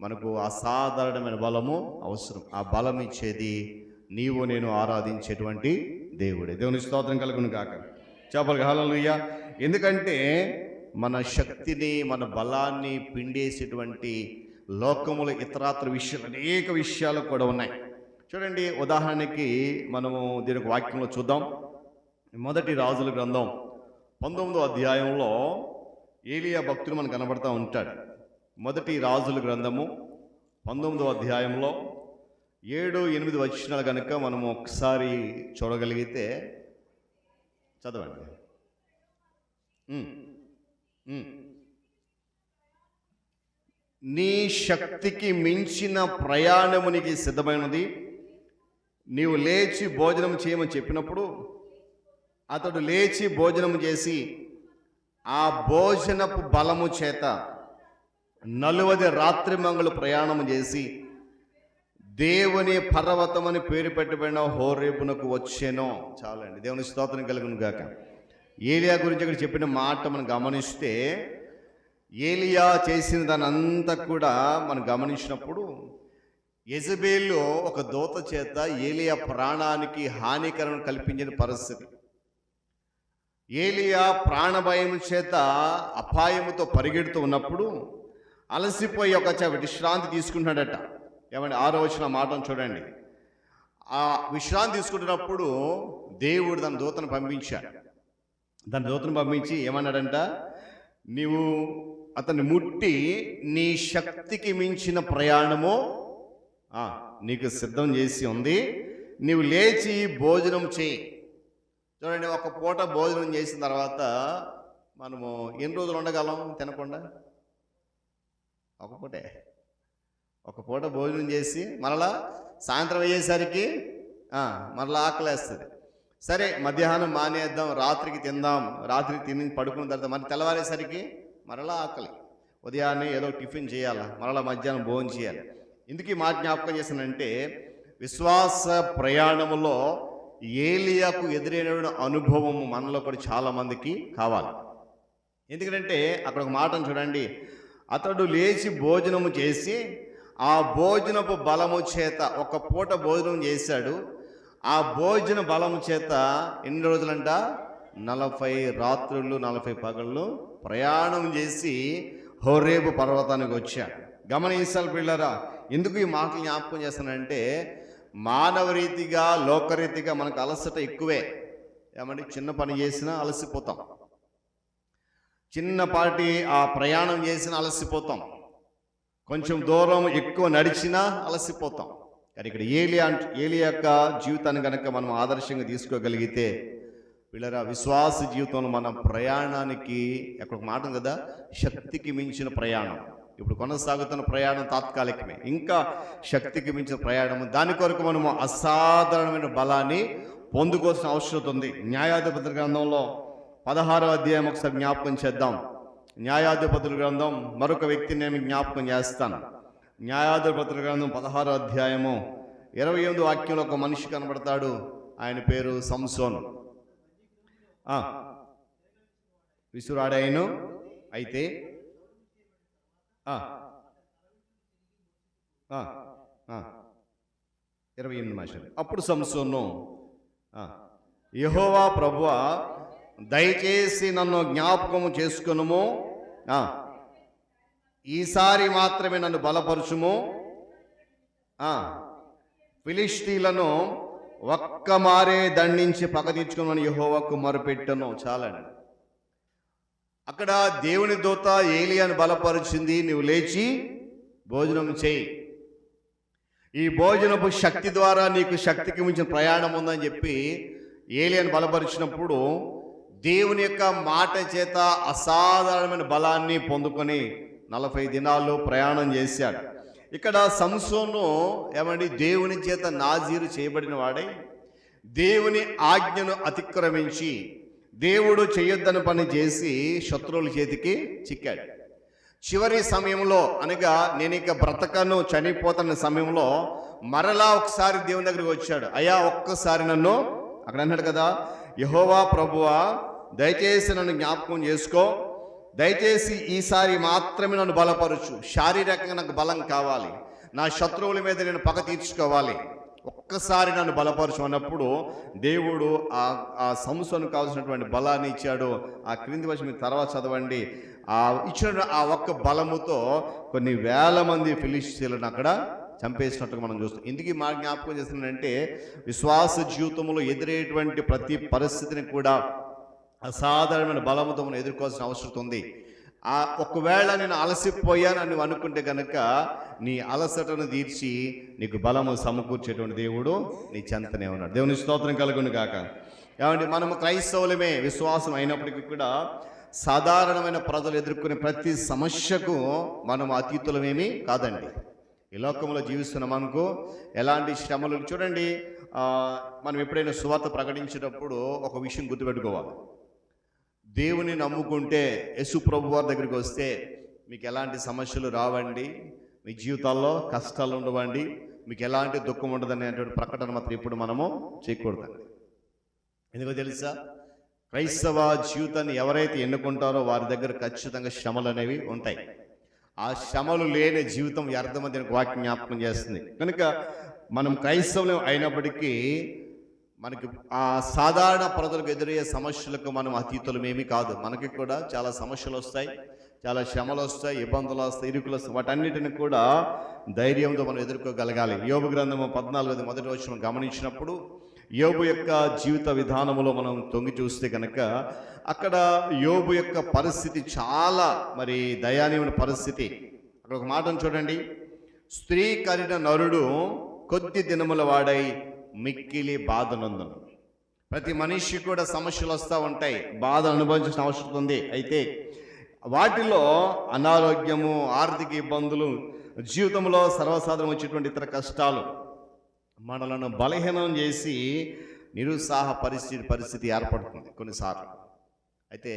A: మనకు అసాధారణమైన బలము అవసరం. ఆ బలం ఇచ్చేది నీవు నేను ఆరాధించేటువంటి దేవుడే. దేవుని స్తోత్రం కలుగును గాక. చెప్పాలి హల్లెలూయా. ఎందుకంటే మన శక్తిని, మన బలాన్ని పిండేసేటువంటి లోకముల ఇతరాత్ర విషయాలు, అనేక విషయాలు కూడా ఉన్నాయి. చూడండి, ఉదాహరణకి మనము దీనికి వాక్యంలో చూద్దాం. మొదటి రాజుల గ్రంథం 19వ అధ్యాయంలో ఏలియా భక్తుడు మనకు కనబడతా ఉంటాడు. మొదటి రాజుల గ్రంథము 19వ అధ్యాయంలో 7, 8 వచనాలు కనుక మనము ఒకసారి చూడగలిగితే చదవండి. నీ శక్తికి మించిన ప్రయాణమునికి సిద్ధమైనది, నీవు లేచి భోజనం చేయమని చెప్పినప్పుడు అతడు లేచి భోజనం చేసి ఆ భోజనపు బలము చేత 40 రాత్రి మంగళ ప్రయాణం చేసి దేవుని పర్వతమని పేరు పెట్టబడిన హోరేబునకు వచ్చాను. చాలండి. దేవుని స్తోత్రం కలుగును గాక. ఏలియా గురించి ఇక్కడ చెప్పిన మాట మనం గమనిస్తే, ఏలియా చేసిన దాని అంతా కూడా మనం గమనించినప్పుడు యెజబేలు ఒక దూత చేత ఏలియా ప్రాణానికి హానికరం కల్పించిన పరిస్థితి. ఏలియా ప్రాణభయం చేత అపాయముతో పరిగెడుతూ ఉన్నప్పుడు అలసిపోయి ఒక విశ్రాంతి తీసుకుంటున్నాడట. ఏమంటే 6వ వచనం మాటను చూడండి. ఆ విశ్రాంతి తీసుకుంటున్నప్పుడు దేవుడు తన దూతను పంపించాడు. దాని దూతను పంపించి ఏమన్నాడంట, నీవు అతన్ని ముట్టి నీ శక్తికి మించిన ప్రయాణము నీకు సిద్ధం చేసి ఉంది, నీవు లేచి భోజనం చేయి. చూడండి, ఒక పూట భోజనం చేసిన తర్వాత మనము ఎన్ని రోజులు ఉండగలం తినకుండా? ఒక పూట భోజనం చేసి మరలా సాయంత్రం అయ్యేసరికి మరలా ఆకలేస్తుంది. సరే, మధ్యాహ్నం మానేద్దాం, రాత్రికి తిందాం, రాత్రికి తిని పడుకున్న తర్వాత మరి తెల్లవారేసరికి మరలా ఆకలి. ఉదయాన్నే ఏదో టిఫిన్ చేయాలా, మరలా మధ్యాహ్నం భోజనం చేయాలి. ఎందుకు ఈ మాట జ్ఞాపకం చేశానంటే, విశ్వాస ప్రయాణములో ఏలియాకు ఎదురైన అనుభవం మనలో కూడా చాలామందికి కావాలి. ఎందుకంటే అక్కడ ఒక మాటను చూడండి, అతడు లేచి భోజనము చేసి ఆ భోజనపు బలము చేత, ఒక పూట భోజనం చేశాడు, ఆ భోజన బలము చేత ఎన్ని రోజులంట? 40 రాత్రులు 40 పగళ్ళు ప్రయాణం చేసి హోరేబు పర్వతానికి వచ్చాడు. గమనించాలి పిల్లరా, ఎందుకు ఈ మాటలు జ్ఞాపకం చేస్తానంటే, మానవ రీతిగా లోకరీతిగా మనకు అలసట ఎక్కువే. ఏమంటే చిన్న పని చేసినా అలసిపోతాం, చిన్నపాటి ఆ ప్రయాణం చేసినా అలసిపోతాం, కొంచెం దూరం ఎక్కువ నడిచినా అలసిపోతాం. కానీ ఇక్కడ ఏలియా యొక్క జీవితాన్ని కనుక మనం ఆదర్శంగా తీసుకోగలిగితే పిల్లరా, విశ్వాస జీవితంలో మన ప్రయాణానికి ఎక్కడ మాట కదా, శక్తికి మించిన ప్రయాణం. ఇప్పుడు కొనసాగుతున్న ప్రయాణం తాత్కాలికమే, ఇంకా శక్తికి మించిన ప్రయాణం. దాని కొరకు మనము అసాధారణమైన బలాన్ని పొందుకోవాల్సిన అవసరం ఉంది. న్యాయాధిపతుల గ్రంథంలో 16వ అధ్యాయం ఒకసారి జ్ఞాపకం చేద్దాం. న్యాయాధిపతుల గ్రంథం మరొక వ్యక్తిని నేను జ్ఞాపకం చేస్తాను. న్యాయాధిపతుల గ్రంథం 16వ అధ్యాయము 28వ వాక్యంలో ఒక మనిషి కనబడతాడు. ఆయన పేరు సంసోను. విసురాడాయను అయితే 28 మాసాలు. అప్పుడు సంసోను, యెహోవా ప్రభువా, దయచేసి నన్ను జ్ఞాపకము చేసుకొనుము, ఈసారి మాత్రమే నన్ను బలపరచుము, ఫిలిష్తీలను ఒక్క మారే దండించి పగ తీర్చుకోమని యెహోవాకు మొరపెట్టెను. చాలండి. అక్కడ దేవుని దూత ఏలియాను బలపరిచింది, నువ్వు లేచి భోజనం చేయి, ఈ భోజనపు శక్తి ద్వారా నీకు శక్తికి మించిన ప్రయాణం ఉందని చెప్పి ఏలియాను బలపరిచినప్పుడు దేవుని యొక్క మాట చేత అసాధారణమైన బలాన్ని పొందుకొని 40 దినాలు ప్రయాణం చేశాడు. ఇక్కడ సంసోను ఏమండి, దేవుని చేత నాజీరు చేయబడిన వాడై దేవుని ఆజ్ఞను అతిక్రమించి దేవుడు చేయొద్దని పని చేసి శత్రువుల చేతికి చిక్కాడు. చివరి సమయంలో, అనగా నేను ఇక బ్రతకను, చనిపోతున్న సమయంలో మరలా ఒకసారి దేవుని దగ్గరికి వచ్చాడు. అయ్యా, ఒక్కసారి నన్ను
E: అక్కడ అన్నాడు కదా, యెహోవా ప్రభువా దయచేసి నన్ను జ్ఞాపకం చేసుకో, దయచేసి ఈసారి మాత్రమే నన్ను బలపరచు, శారీరకంగా నాకు బలం కావాలి, నా శత్రువుల మీద నేను పగ తీర్చుకోవాలి, ఒక్కసారి నన్ను బలపరచు అన్నప్పుడు దేవుడు ఆ సంసోనుకు కావాల్సినటువంటి బలాన్ని ఇచ్చాడు. ఆ క్రింది వచ్చి మీరు తర్వాత చదవండి. ఆ ఇచ్చిన ఆ ఒక్క బలముతో కొన్ని వేల మంది ఫిలిష్తీయులను అక్కడ చంపేసినట్టుగా మనం చూస్తాం. ఎందుకు మా జ్ఞాపకం చేస్తున్నానంటే, విశ్వాస జీవితంలో ఎదురయ్యేటువంటి ప్రతి పరిస్థితిని కూడా అసాధారణమైన బలముతో మనం ఎదుర్కోవాల్సిన అవసరం ఉంది. ఒకవేళ నేను అలసిపోయాను నువ్వు అనుకుంటే కనుక నీ అలసటను తీర్చి నీకు బలము సమకూర్చేటువంటి దేవుడు నీ చెంతనే ఉన్నాడు. దేవుని స్తోత్రం కలుగును గాక. ఏమంటే మనము క్రైస్తవులమే, విశ్వాసం అయినప్పటికీ కూడా సాధారణమైన ప్రజలు ఎదుర్కొనే ప్రతి సమస్యకు మనం అతీతులమేమీ కాదండి. ఈ లోకంలో జీవిస్తున్నాం అనుకో, ఎలాంటి శ్రమలు చూడండి. మనం ఎప్పుడైనా సువార్త ప్రకటించేటప్పుడు ఒక విషయం గుర్తుపెట్టుకోవాలి. దేవుని నమ్ముకుంటే, యేసు ప్రభు వారి దగ్గరికి వస్తే మీకు ఎలాంటి సమస్యలు రావండి, మీ జీవితాల్లో కష్టాలు ఉండవండి, మీకు ఎలాంటి దుఃఖం ఉండదనేటువంటి ప్రకటన మాత్రం ఇప్పుడు మనము చేయకూడదండి. ఎందుకో తెలుసా, క్రైస్తవ జీవితాన్ని ఎవరైతే ఎన్నుకుంటారో వారి దగ్గర ఖచ్చితంగా శ్రమలు అనేవి ఉంటాయి. ఆ శ్రమలు లేని జీవితం వ్యర్థమని వాక్యం జ్ఞాపకం చేస్తుంది. కనుక మనం క్రైస్తవులు అయినప్పటికీ మనకి ఆ సాధారణ ప్రజలకు ఎదురయ్యే సమస్యలకు మనం అతీతులమేమీ కాదు. మనకి కూడా చాలా సమస్యలు వస్తాయి, చాలా శ్రమలు వస్తాయి, ఇబ్బందులు వస్తాయి, ఇరుకులు వస్తాయి. వాటన్నిటిని కూడా ధైర్యంతో మనం ఎదుర్కోగలగాలి. యోబు గ్రంథము 14 మొదటి వచనం గమనించినప్పుడు యోబు యొక్క జీవిత విధానములో మనం తొంగి చూస్తే కనుక అక్కడ యోబు యొక్క పరిస్థితి చాలా దయానీయమైన పరిస్థితి. అక్కడ ఒక మాటను చూడండి, స్త్రీ కరిన నరుడు కొద్ది దినముల వాడై మిక్కిలి బాధనందును. ప్రతి మనిషి కూడా సమస్యలు వస్తూ ఉంటాయి, బాధ అనుభవించిన అవసరం ఉంది. అయితే వాటిలో అనారోగ్యము, ఆర్థిక ఇబ్బందులు, జీవితంలో సర్వసాధారణం వచ్చేటువంటి ఇతర కష్టాలు మనలను బలహీనం చేసి నిరుత్సాహ పరిస్థితి ఏర్పడుతుంది కొన్నిసార్లు. అయితే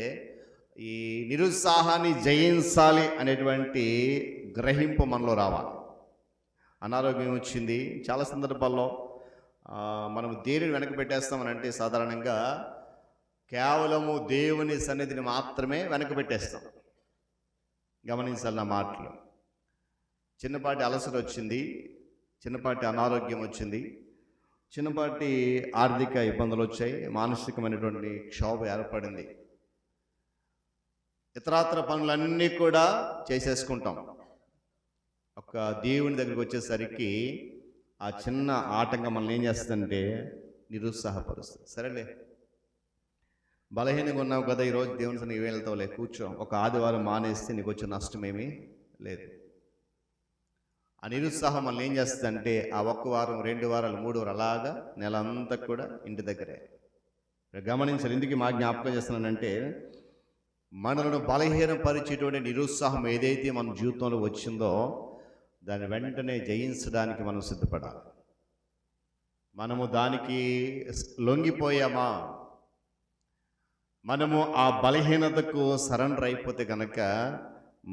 E: ఈ నిరుత్సాహాన్ని జయించాలి అనేటువంటి గ్రహింపు మనలో రావాలి. అనారోగ్యం వచ్చింది, చాలా సందర్భాల్లో మనం దేనిని వెనక పెట్టేస్తామని అంటే సాధారణంగా కేవలము దేవుని సన్నిధిని మాత్రమే వెనక పెట్టేస్తాం. గమనించాలి నా మాటలు. చిన్నపాటి అలసట వచ్చింది, చిన్నపాటి అనారోగ్యం వచ్చింది, చిన్నపాటి ఆర్థిక ఇబ్బందులు వచ్చాయి, మానసికమైనటువంటి క్షోభ ఏర్పడింది, ఇతరాత్ర పనులన్నీ కూడా చేసేసుకుంటాం. ఒక దేవుని దగ్గరికి వచ్చేసరికి ఆ చిన్న ఆటంకం మనల్ని ఏం చేస్తుందంటే నిరుత్సాహపరుస్తుంది. సరేలే, బలహీనంగా ఉన్నావు కదా, ఈరోజు దేవుని సన్నిధికి వెళ్తావులే, కూర్చో, ఒక ఆదివారం మానేస్తే నీకు వచ్చే నష్టమేమీ లేదు. ఆ నిరుత్సాహం మనల్ని ఏం చేస్తుందంటే ఆ 1 వారం, 2 వారాలు, 3 వారాలు అలాగా నెల అంతా కూడా ఇంటి దగ్గరే. గమనించాలి. ఎందుకు మా జ్ఞాపకం చేస్తున్నానంటే, మనలను బలహీనపరిచేటువంటి నిరుత్సాహం ఏదైతే మన జీవితంలో వచ్చిందో దాన్ని వెంటనే జయించడానికి మనం సిద్ధపడాలి. మనము దానికి లొంగిపోయామా, మనము ఆ బలహీనతకు సరెండర్ అయిపోతే కనుక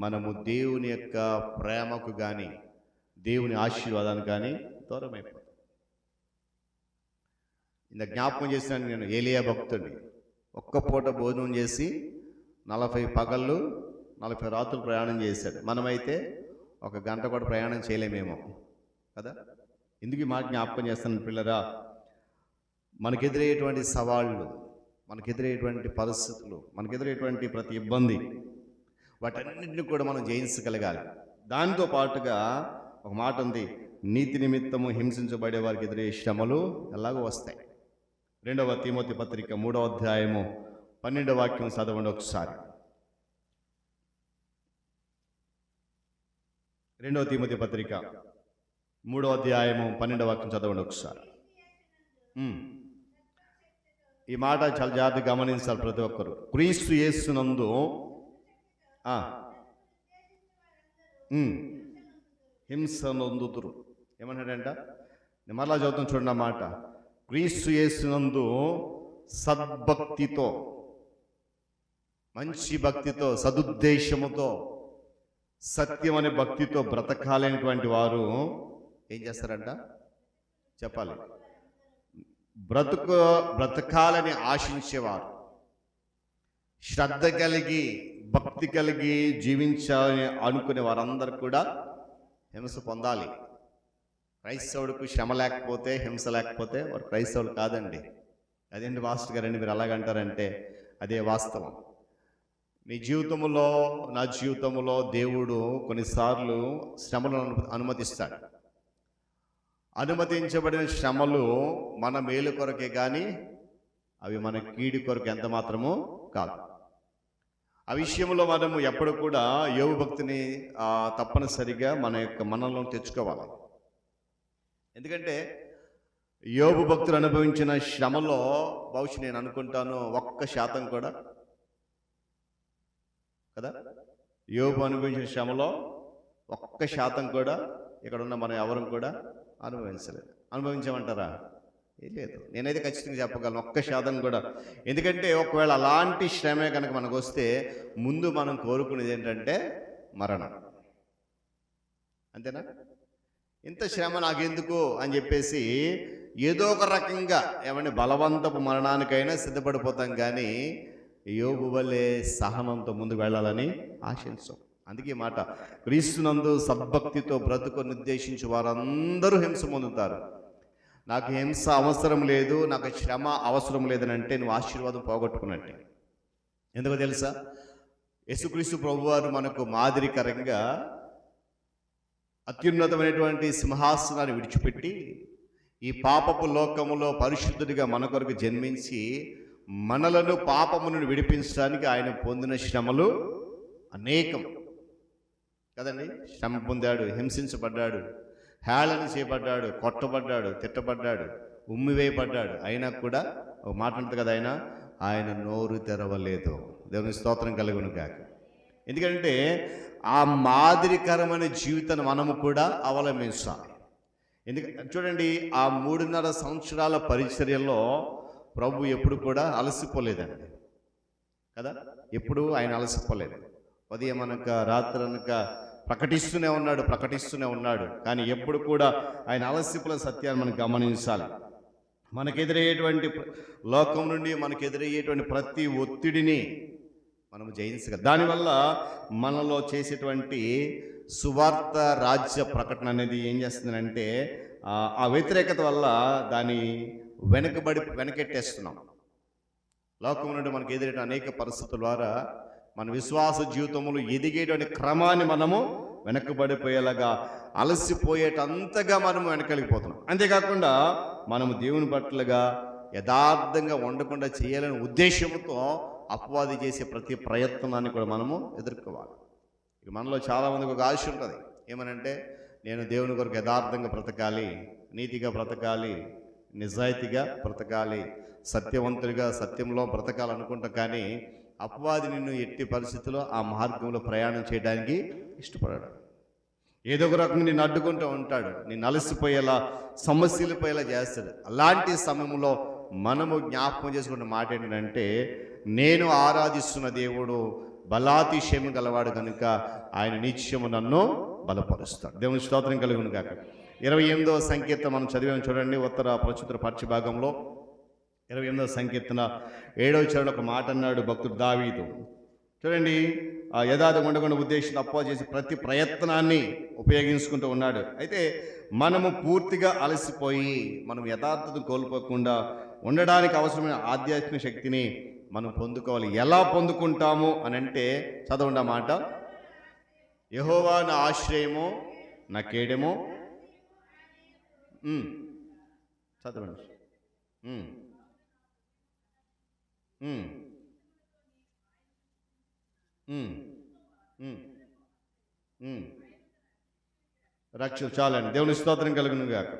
E: మనము దేవుని యొక్క ప్రేమకు కానీ దేవుని ఆశీర్వాదానికి కానీ దూరం అయిపోతాం. ఇంత జ్ఞాపకం చేసినాను నేను. ఏలియా భక్తుడిని, ఒక్క పూట భోజనం చేసి 40 పగళ్ళు 40 రాత్రులు ప్రయాణం చేశాడు. మనమైతే 1 గంట కూడా ప్రయాణం చేయలేమేమో కదా. ఎందుకు మా జ్ఞాపకం చేస్తాను పిల్లరా, మనకెదురయ్యేటువంటి సవాళ్ళు, మనకెదురయ్యేటువంటి పరిస్థితులు, మనకెదురయ్యేటువంటి ప్రతి ఇబ్బంది, వాటన్నిటిని కూడా మనం జయించగలగాలి. దాంతో పాటుగా ఒక మాట ఉంది, నీతి నిమిత్తము హింసించబడే వారికి ఎదురయ్యే శ్రమలు ఎలాగో వస్తాయి. 2వ తిమోతి పత్రిక 3వ అధ్యాయము 12వ వాక్యం చదవండి ఒకసారి. 2వ తిమోతి పత్రిక 3వ అధ్యాయము 12వ వాక్యం చదవండి ఒకసారి. ఈ మాట చాలా జాగ్రత్తగా గమనించాలి ప్రతి ఒక్కరు. క్రీస్తు యేసునందు హింసనందుతురు. ఏమన్నాడంట? నేను మరలా చదువుతాను చూడండి ఆ మాట. క్రీస్తు యేసునందు సద్భక్తితో, మంచి భక్తితో, సదుద్దేశముతో, సత్యం అనే భక్తితో బ్రతకాలైనటువంటి వారు ఏం చేస్తారంట చెప్పాలి? బ్రతకాలని ఆశించేవారు, శ్రద్ధ కలిగి భక్తి కలిగి జీవించాలని అనుకునే వారందరూ కూడా హింస పొందాలి. క్రైస్తవుడికి శ్రమ లేకపోతే, హింస లేకపోతే వాడు క్రైస్తవుడు కాదండి. అదేంటి మాస్టర్ గారండి మీరు అలాగంటారంటే అదే వాస్తవం. నీ జీవితంలో, నా జీవితంలో దేవుడు కొన్నిసార్లు శ్రమలను అనుమతిస్తాడు. అనుమతించబడిన శ్రమలు మన మేలు కొరకే కానీ అవి మన కీడు కొరకు ఎంత మాత్రమూ కాదు. ఆ విషయంలో మనము ఎప్పుడు కూడా యోబు భక్తిని తప్పనిసరిగా మన యొక్క మనలో తెచ్చుకోవాలి. ఎందుకంటే యోబు భక్తులు అనుభవించిన శ్రమలో బహుశా నేను అనుకుంటాను 1% కూడా కదా, యోబు అనుభవించిన శ్రమలో 1% కూడా ఇక్కడ ఉన్న మనం ఎవరు కూడా అనుభవించలేదు. అనుభవించామంటారా? లేదు. నేనైతే ఖచ్చితంగా చెప్పగలను 1% కూడా. ఎందుకంటే ఒకవేళ అలాంటి శ్రమే కనుక మనకు వస్తే ముందు మనం కోరుకునేది ఏంటంటే మరణం. అంతేనా? ఇంత శ్రమ నాకెందుకు అని చెప్పేసి ఏదో ఒక రకంగా ఏమన్నా బలవంతపు మరణానికైనా సిద్ధపడిపోతాం, కానీ యోబు వలె సహనంతో ముందుకు వెళ్ళాలని ఆశించాం. అందుకే మాట, క్రీస్తునందు సద్భక్తితో బ్రతుకు నిర్దేశించి వారందరూ హింస పొందుతారు. నాకు హింస అవసరం లేదు, నాకు శ్రమ అవసరం లేదని అంటే నువ్వు ఆశీర్వాదం పోగొట్టుకున్నట్టే. ఎందుకో తెలుసా? యేసుక్రీస్తు ప్రభువారు మనకు మాదిరికరంగా అత్యున్నతమైనటువంటి సింహాసనాన్ని విడిచిపెట్టి ఈ పాపపు లోకములో పరిశుద్ధుడిగా మన కొరకు జన్మించి మనలను పాపము నుండి విడిపించడానికి ఆయన పొందిన శ్రమలు అనేకం కదండి. శ్రమ పొందాడు, హింసించబడ్డాడు, హేళన చేయబడ్డాడు, కొట్టబడ్డాడు, తిట్టబడ్డాడు, ఉమ్మివేయబడ్డాడు. అయినా కూడా ఒక మాట ఉంటుంది కదా, ఆయన నోరు తెరవలేదు. దేవుని స్తోత్రం కలుగును గాక. ఎందుకంటే ఆ మాదిరికరమైన జీవితాన్ని మనము కూడా అవలంబించాలి. ఎందుకంటే చూడండి, ఆ 3.5 సంవత్సరాల పరిచర్యలో ప్రభు ఎప్పుడు కూడా అలసిపోలేదండి కదా. ఎప్పుడు ఆయన అలసిపోలేదు. ఉదయం అనక రాత్రి అనక ప్రకటిస్తూనే ఉన్నాడు. కానీ ఎప్పుడు కూడా ఆయన అలసిపోలే సత్యాన్ని మనం గమనించాలి. మనకెదురయ్యేటువంటి లోకం నుండి మనకెదురయ్యేటువంటి ప్రతి ఒత్తిడిని మనం జయించగలం. దానివల్ల మనలో చేసేటువంటి సువార్త రాజ్య ప్రకటన అనేది ఏం చేస్తుందంటే ఆ వ్యతిరేకత వల్ల దాన్ని వెనకెట్టేస్తున్నాం. లోకం నుండి మనకు ఎదురైన అనేక పరిస్థితుల ద్వారా మన విశ్వాస జీవితంలో ఎదిగేటువంటి క్రమాన్ని మనము వెనకబడిపోయేలాగా, అలసిపోయేటంతగా మనము వెనకలిగిపోతున్నాం. అంతేకాకుండా మనము దేవుని పట్లగా యథార్థంగా ఉండకుండా చేయాలనే ఉద్దేశంతో అపవాది చేసే ప్రతి ప్రయత్నాన్ని కూడా మనము ఎదుర్కోవాలి. ఇక మనలో చాలామందికి ఒక ఆశ ఉంటుంది, ఏమనంటే నేను దేవుని కొరకు యథార్థంగా బ్రతకాలి, నీతిగా బ్రతకాలి, నిజాయితీగా బ్రతకాలి, సత్యవంతుడిగా సత్యంలో బ్రతకాలనుకుంటా. కానీ అపవాది నిన్ను ఎట్టి పరిస్థితుల్లో ఆ మార్గంలో ప్రయాణం చేయడానికి ఇష్టపడాడు. ఏదో ఒక రకంగా నిన్ను అడ్డుకుంటూ ఉంటాడు, నిన్ను అలసిపోయేలా, సమస్యలు పోయేలా చేస్తాడు. అలాంటి సమయంలో మనము జ్ఞాపకం చేసుకున్న మాట ఏంటంటే, నేను ఆరాధిస్తున్న దేవుడు బలాతిశయం గలవాడు కనుక ఆయన నిత్యము నన్ను బలపరుస్తాడు. దేవుని స్తోత్రం కలుగును గాక. 28వ సంకీర్తన మనం చదివాము చూడండి, ఉత్తర ప్రచుత్ర పక్షి భాగంలో 28వ సంకీర్తన 7వ చరణంలో ఒక మాట అన్నాడు భక్తుడు దావీదు. చూడండి, ఆ యథార్థంగా ఉండకుండా ఉద్దేశం అప్ప చేసి ప్రతి ప్రయత్నాన్ని ఉపయోగించుకుంటూ ఉన్నాడు. అయితే మనము పూర్తిగా అలసిపోయి మనం యథార్థత కోల్పోకుండా ఉండడానికి అవసరమైన ఆధ్యాత్మిక శక్తిని మనం పొందుకోవాలి. ఎలా పొందుకుంటాము అని అంటే చదవండి ఆ మాట, యెహోవా నా ఆశ్రయము నా కేడెము. చదవండి. రక్షణ చాలండి. దేవుని స్తోత్రం కలుగును గాక.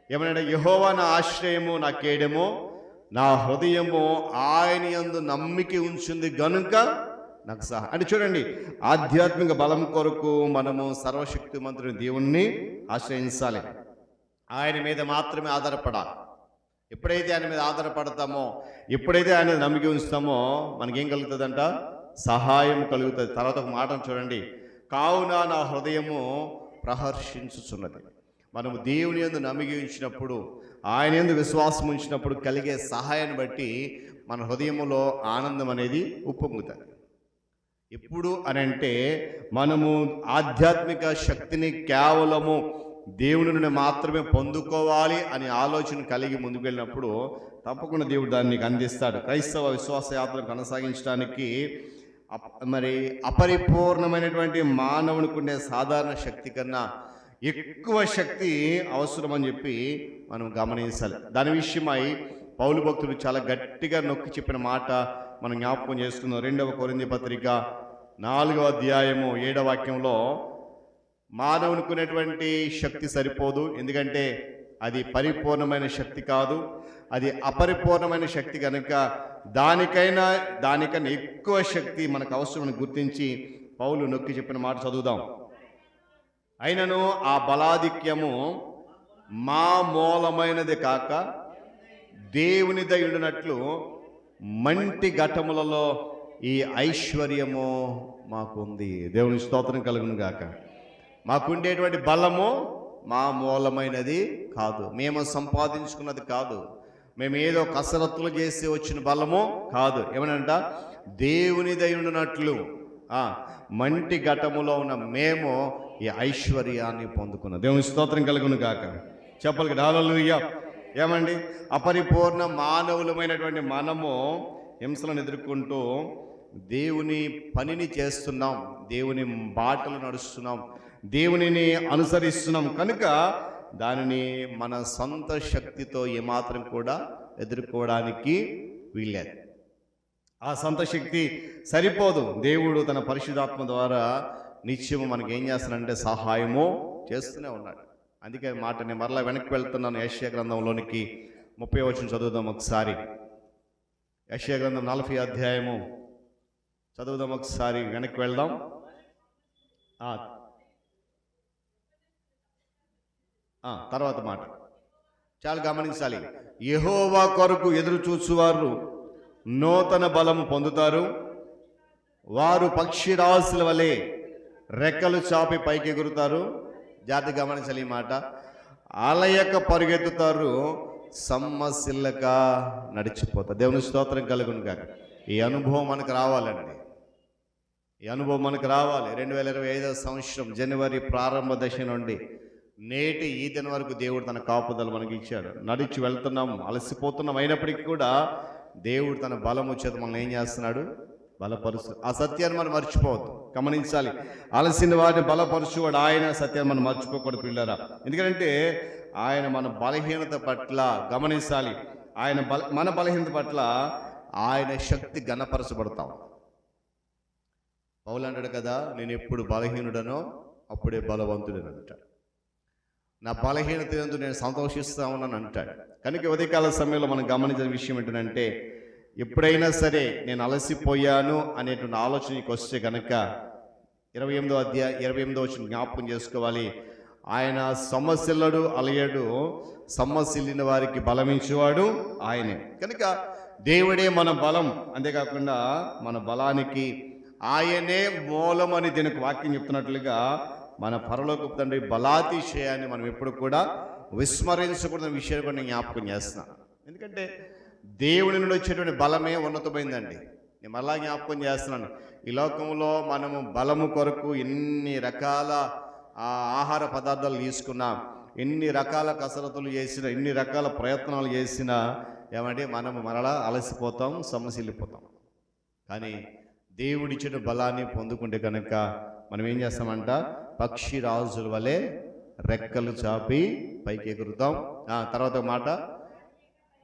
E: ఏమన్నా, యెహోవా నా ఆశ్రయము నా కేడెము, నా హృదయము ఆయన యందు నమ్మిక ఉంచింది గనుక నాకు సహా. అంటే చూడండి, ఆధ్యాత్మిక బలం కొరకు మనము సర్వశక్తిమంతుని దేవుణ్ణి ఆశ్రయించాలి. ఆయన మీద మాత్రమే ఆధారపడాలి. ఎప్పుడైతే ఆయన మీద ఆధారపడతామో, ఎప్పుడైతే ఆయన నమ్మిక ఉంచుతామో మనకేం కలుగుతుందంట? సహాయం కలుగుతుంది. తర్వాత ఒక మాట చూడండి, కావున నా హృదయము ప్రహర్షించుచున్నది. మనము దేవుని యందు నమ్మిక ఉంచినప్పుడు, ఆయన యందు విశ్వాసం ఉంచినప్పుడు కలిగే సహాయాన్ని బట్టి మన హృదయంలో ఆనందం అనేది ఉప్పొంగుతుంది. ఎప్పుడు అని అంటే మనము ఆధ్యాత్మిక శక్తిని కేవలము దేవుని నుండి మాత్రమే పొందుకోవాలి అనే ఆలోచన కలిగి ముందుకు వెళ్ళినప్పుడు తప్పకుండా దేవుడు దాన్ని నీకు అందిస్తాడు. క్రైస్తవ విశ్వాస యాత్రను కొనసాగించడానికి మరి అపరిపూర్ణమైనటువంటి మానవునికి ఉండే సాధారణ శక్తి కన్నా ఎక్కువ శక్తి అవసరమని చెప్పి మనం గమనించాలి. దాని విషయమై పౌలు భక్తుడు చాలా గట్టిగా నొక్కి చెప్పిన మాట మనం జ్ఞాపకం చేసుకుందాం. 2వ కొరింథీ పత్రిక 4వ అధ్యాయము 7వ వాక్యంలో మానవునికి ఉన్నటువంటి శక్తి సరిపోదు, ఎందుకంటే అది పరిపూర్ణమైన శక్తి కాదు, అది అపరిపూర్ణమైన శక్తి కనుక దానికన్నా ఎక్కువ శక్తి మనకు అవసరమని గుర్తించి పౌలు నొక్కి చెప్పిన మాట చదువుదాం. అయినను ఆ బలాధిక్యము మా మూలమైనది కాక దేవుని దయుడినట్లు మంటి ఘటములలో ఈ ఐశ్వర్యము మాకుంది. దేవుని స్తోత్రం కలుగును గాక. మాకుండేటువంటి బలము మా మూలమైనది కాదు, మేము సంపాదించుకున్నది కాదు, మేము ఏదో కసరత్తులు చేసి వచ్చిన బలము కాదు. ఏమనంట, దేవుని దయుడినట్లు మంటి ఘటములో ఉన్న మేము ఈ ఐశ్వర్యాన్ని పొందుకున్నాం. దేవుని స్తోత్రం కలుగును గాక. చెప్పలు హల్లెలూయా. ఏమండి, అపరిపూర్ణ మానవులమైనటువంటి మనము హింసలను ఎదుర్కొంటూ దేవుని పనిని చేస్తున్నాం, దేవుని బాటలు నడుస్తున్నాం, దేవునిని అనుసరిస్తున్నాం కనుక దానిని మన సొంత శక్తితో ఏమాత్రం కూడా ఎదుర్కోవడానికి వీల్లేదు. ఆ సొంత శక్తి సరిపోదు. దేవుడు తన పరిశుద్ధాత్మ ద్వారా నిత్యము మనకి ఏం చేస్తానంటే సహాయము చేస్తూనే ఉన్నాడు. అందుకే మాట నేను మరలా వెనక్కి వెళ్తున్నాను. యెషయా గ్రంథంలోనికి 30వ వచనం చదువుదాం ఒకసారి. యెషయా గ్రంథం 40వ అధ్యాయము చదువుదాం ఒకసారి, వెనక్కి వెళ్దాం. తర్వాత మాట చాలా గమనించాలి. యెహోవా కొరకు ఎదురు చూచువారు నూతన బలం పొందుతారు, వారు పక్షిరాశుల వలె రెక్కలు చాపి పైకి ఎగురుతారు. జాతి గమనించాలి ఈ మాట. అలయక పరిగెత్తుతారు, సమ్మసిల్లక నడిచిపోతారు. దేవుని స్తోత్రం కలుగును గాక. ఈ అనుభవం మనకు రావాలండి, ఈ అనుభవం మనకు రావాలి. 2025వ సంవత్సరం జనవరి ప్రారంభ దశ నుండి నేటి ఈ దిన వరకు దేవుడు తన కాపుదల మనకి ఇచ్చాడు. నడిచి వెళ్తున్నాం, అలసిపోతున్నాం, అయినప్పటికీ కూడా దేవుడు తన బలము చేత మనల్ని ఏం చేస్తున్నాడు, బలపరుచు. ఆ సత్యాన్ని మనం మర్చిపోవద్దు, గమనించాలి. అలసిన వాటిని బలపరుచువాడు ఆయన. సత్యాన్ని మనం మర్చిపోకూడదు పిల్లరా. ఎందుకంటే ఆయన మన బలహీనత పట్ల గమనించాలి. మన బలహీనత పట్ల ఆయన శక్తి గణపరచబడతాం. పౌలు అంటాడు కదా, నేను ఎప్పుడు బలహీనుడనో అప్పుడే బలవంతుడని అంటాడు. నా బలహీనత యందు నేను సంతోషిస్తా ఉన్నాను అంటాడు. కనుక ఉదయకాల సమయంలో మనం గమనించిన విషయం ఏంటంటే, ఎప్పుడైనా సరే నేను అలసిపోయాను అనేటువంటి ఆలోచనకి వస్తే కనుక 28వ వచనం జ్ఞాపకం చేసుకోవాలి. ఆయన సొమ్మసిల్లడు అలయడు, సొమ్మసిల్లిన వారికి బలమించేవాడు ఆయనే. కనుక దేవుడే మన బలం. అంతేకాకుండా మన బలానికి ఆయనే మూలం అని దీనికి వాక్యం చెప్తున్నట్లుగా మన పరలోకపు తండ్రి బలాతిశయాన్ని మనం ఎప్పుడు కూడా విస్మరించకూడని విషయాన్ని కూడా నేను జ్ఞాపకం చేస్తున్నాను. ఎందుకంటే దేవుని నుండి వచ్చేటువంటి బలమే ఉన్నతమైందండి. నేను మళ్ళా జ్ఞాపకం చేస్తున్నాను. ఈ లోకంలో మనము బలము కొరకు ఎన్ని రకాల ఆహార పదార్థాలు తీసుకున్నాం, ఎన్ని రకాల కసరత్తులు చేసినా, ఎన్ని రకాల ప్రయత్నాలు చేసినా ఏమంటే మనము మరలా అలసిపోతాం, సొమ్మసిల్లిపోతాం. కానీ దేవుడిచ్చిన బలాన్ని పొందుకుంటే కనుక మనం ఏం చేస్తామంట, పక్షిరాజుల వలె రెక్కలు చాపి పైకి ఎగురుతాం. తర్వాత మాట,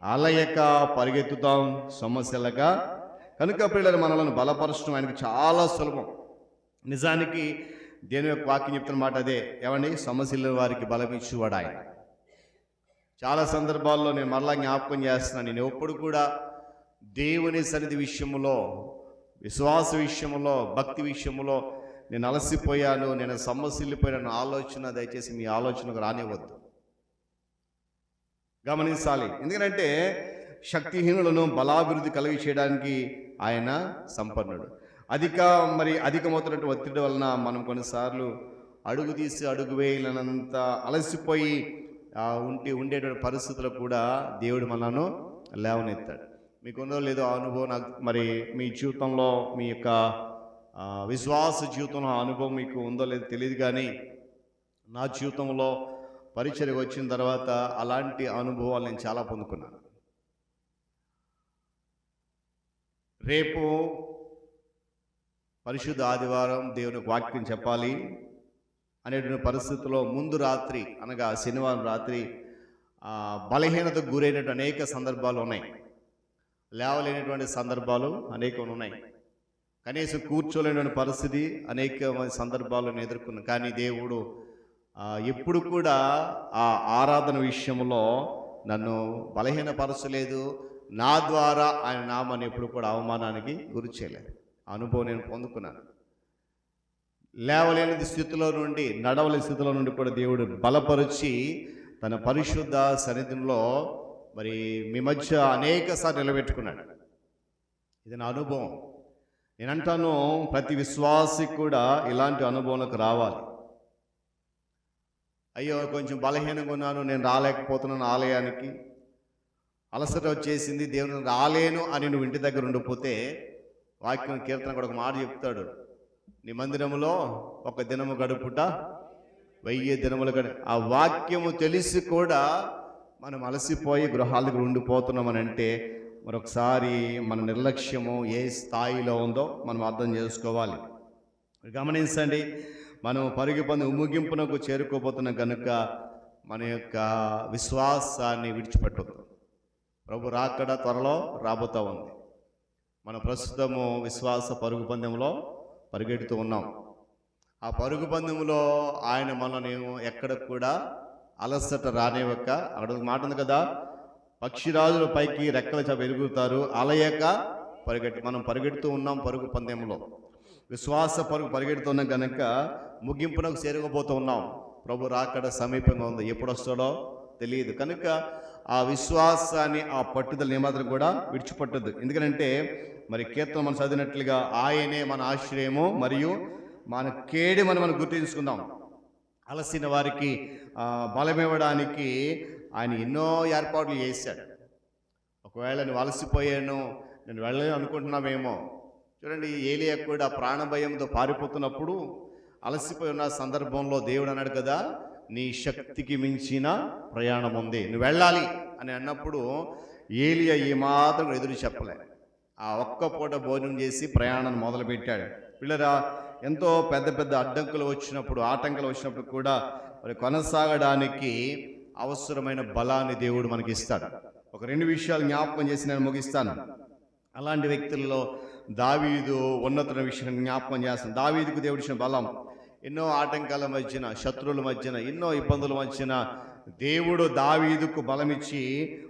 E: అలయక పరిగెత్తుతాం, సొమ్మసిల్లక. కనుక పిల్లలు మనల్ని బలపరచడం ఆయనకి చాలా సులభం. నిజానికి దేవుని యొక్క వాక్యం చెప్తున్న మాట అదే. ఏమండి, సొమ్మసిల్లిన వారికి బలమిచ్చేవాడు ఆయన. చాలా సందర్భాల్లో నేను మరలా జ్ఞాపకం చేస్తున్నాను, నేను ఎప్పుడు కూడా దేవుని సన్నిధి విషయంలో, విశ్వాస విషయంలో, భక్తి విషయంలో నేను అలసిపోయాను, నేను సొమ్మసిల్లిపోయాను ఆలోచన దయచేసి మీ ఆలోచనకు రానివ్వద్దు. గమనించాలి. ఎందుకంటే శక్తిహీనులను బలాభివృద్ధి కలిగి చేయడానికి ఆయన సంపన్నుడు. అధికమవుతున్నటువంటి ఒత్తిడి వలన మనం కొన్నిసార్లు అడుగు తీసి అడుగు వేయలేనంత అలసిపోయి ఉండేటువంటి పరిస్థితుల్లో కూడా దేవుడు మనను లేవనెత్తాడు. మీకు ఉందో లేదో ఆ అనుభవం నాకు మరి మీ జీవితంలో మీ యొక్క విశ్వాస జీవితంలో అనుభవం మీకు ఉందో లేదో తెలియదు, కానీ నా జీవితంలో పరిచర్యకు వచ్చిన తర్వాత అలాంటి అనుభవాలు నేను చాలా పొందుకున్నాను. రేపు పరిశుద్ధ ఆదివారం దేవునికి వాక్యం చెప్పాలి అనేటువంటి పరిస్థితుల్లో ముందు రాత్రి అనగా శనివారం రాత్రి బలహీనతకు గురైనటువంటి అనేక సందర్భాలు ఉన్నాయి. లేవలేనటువంటి సందర్భాలు అనేకం ఉన్నాయి. కనీసం కూర్చోలేనటువంటి పరిస్థితి అనేక సందర్భాలను ఎదుర్కొన్నాను. కానీ దేవుడు ఎప్పుడు కూడా ఆ ఆరాధన విషయంలో నన్ను బలహీనపరచలేదు. నా ద్వారా ఆయన నామాన్ని ఎప్పుడు కూడా అవమానానికి గురి చేయలేదు. అనుభవం నేను పొందుకున్నాను. లేవలేని స్థితిలో నుండి నడవలేని స్థితిలో నుండి కూడా దేవుడు బలపరిచి తన పరిశుద్ధ సన్నిధిలో మరి మీ మధ్య అనేకసార్లు నిలబెట్టుకున్నాడు. ఇది నా అనుభవం. నేను అంటాను, ప్రతి విశ్వాసికి కూడా ఇలాంటి అనుభవంలోకి రావాలి. అయ్యో కొంచెం బలహీనంగా ఉన్నాను, నేను రాలేకపోతున్నాను ఆలయానికి, అలసట వచ్చేసింది, దేవుని రాలేను అని నువ్వు ఇంటి దగ్గర ఉండిపోతే వాక్యం కీర్తన కూడా ఒక మాట చెప్తాడు, నీ మందిరములో ఒక దినము గడుపుట 1000 దినములు ఆ వాక్యము తెలిసి కూడా మనం అలసిపోయి గృహాల దగ్గర ఉండిపోతున్నామని అంటే మరొకసారి మన నిర్లక్ష్యము ఏ స్థాయిలో ఉందో మనం అర్థం చేసుకోవాలి. గమనించండి, మనం పరుగు పందెం ముగింపునకు చేరుకోబోతున్నాం కనుక మన యొక్క విశ్వాసాన్ని విడిచిపెట్టొద్దు. ప్రభు రాకడ త్వరలో రాబోతూ ఉంది. మన ప్రస్తుతము విశ్వాస పరుగు పందెంలో పరిగెడుతూ ఉన్నాం. ఆ పరుగు పందెంలో ఆయన మనల్ని ఎక్కడ కూడా అలసట రానివ్వక, అక్కడ ఒక మాట ఉంది కదా, పక్షిరాజుల పైకి రెక్కల చ ఎరుగుతారు అలయక మనం పరిగెడుతూ ఉన్నాం పరుగు పందెంలో. విశ్వాస పరుగు పరిగెడుతున్నాం కనుక ముగింపునకు చేరుకోబోతూ ఉన్నాం. ప్రభు రాకడ సమీపంగా ఉంది, ఎప్పుడు వస్తాడో తెలియదు. కనుక ఆ విశ్వాసాన్ని, ఆ పట్టుదల మాత్రం కూడా విడిచిపెట్టద్దు. ఎందుకంటే మరి కీర్తన మనం చదివినట్లుగా ఆయనే మన ఆశ్రయము మరియు మన కేడి మనం గుర్తించుకుందాం. అలసిన వారికి బలమివ్వడానికి ఆయన ఎన్నో ఏర్పాట్లు చేశాడు. ఒకవేళ నువ్వు అలసిపోయాను, నేను వెళ్ళలేను అనుకుంటున్నామేమో. చూడండి, ఏలియా కూడా ప్రాణభయంతో పారిపోతున్నప్పుడు అలసిపోయి ఉన్న సందర్భంలో దేవుడు అన్నాడు కదా, నీ శక్తికి మించిన ప్రయాణం ఉంది, నువ్వు వెళ్ళాలి అని అన్నప్పుడు ఏలియా ఏమాత్రం ఎదురు చెప్పలే. ఆ ఒక్క పూట భోజనం చేసి ప్రయాణాన్ని మొదలుపెట్టాడు. పిల్లరా, ఎంతో పెద్ద పెద్ద అడ్డంకులు వచ్చినప్పుడు, ఆటంకాలు వచ్చినప్పుడు కూడా మరి కొనసాగడానికి అవసరమైన బలాన్ని దేవుడు మనకి ఇస్తాడు. ఒక 2 విషయాలు జ్ఞాపకం చేసి నేను ముగిస్తాను. అలాంటి వ్యక్తుల్లో దావీదు ఉన్నతమైన విషయం జ్ఞాపకం చేస్తాను. దావీదుకు దేవుడు ఇచ్చిన బలం, ఎన్నో ఆటంకాల మధ్యన, శత్రువుల మధ్యన, ఎన్నో ఇబ్బందుల మధ్యన దేవుడు దావీదుకు బలమిచ్చి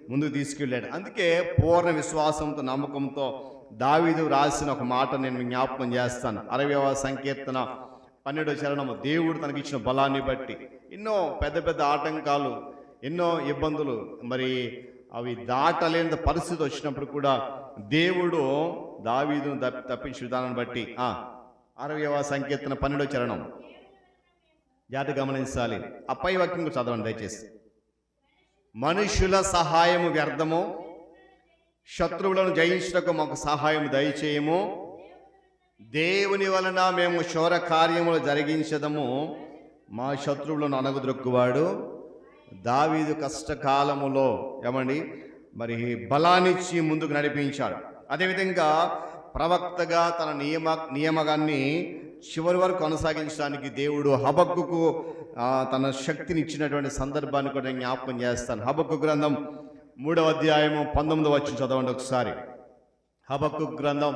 E: ముందుకు తీసుకెళ్ళాడు. అందుకే పూర్ణ విశ్వాసంతో, నమ్మకంతో దావీదు రాసిన ఒక మాట నేను జ్ఞాపకం చేస్తాను. 60వ సంకీర్తన 12వ చరణము. దేవుడు తనకిచ్చిన బలాన్ని బట్టి ఎన్నో పెద్ద పెద్ద ఆటంకాలు, ఎన్నో ఇబ్బందులు, మరి అవి దాటలేని పరిస్థితి వచ్చినప్పుడు కూడా దేవుడు దావీదును తప్పించిన విధానాన్ని బట్టి 60వ సంకీర్తన 12వ చరణం జాగ్రత్త గమనించాలి. ఆ పై వాక్యం చదవండి దయచేసి. మనుషుల సహాయము వ్యర్థము, శత్రువులను జయించుటకు మాకు సహాయం దయచేయము. దేవుని వలన మేము శౌర కార్యములు జరిగించదము. మా శత్రువులను అణగద్రొక్కువాడు. దావీదు కష్టకాలములో ఏమండి మరి బలాన్నిచ్చి ముందుకు నడిపించాడు. అదేవిధంగా ప్రవక్తగా తన నియమగాన్ని చివరి వరకు కొనసాగించడానికి దేవుడు హబక్కుకు తన శక్తిని ఇచ్చినటువంటి సందర్భాన్ని కూడా జ్ఞాపకం చేస్తాను. హబక్కు గ్రంథం 3వ అధ్యాయము 19వ వచనం చదవండి ఒకసారి. హబక్కు గ్రంథం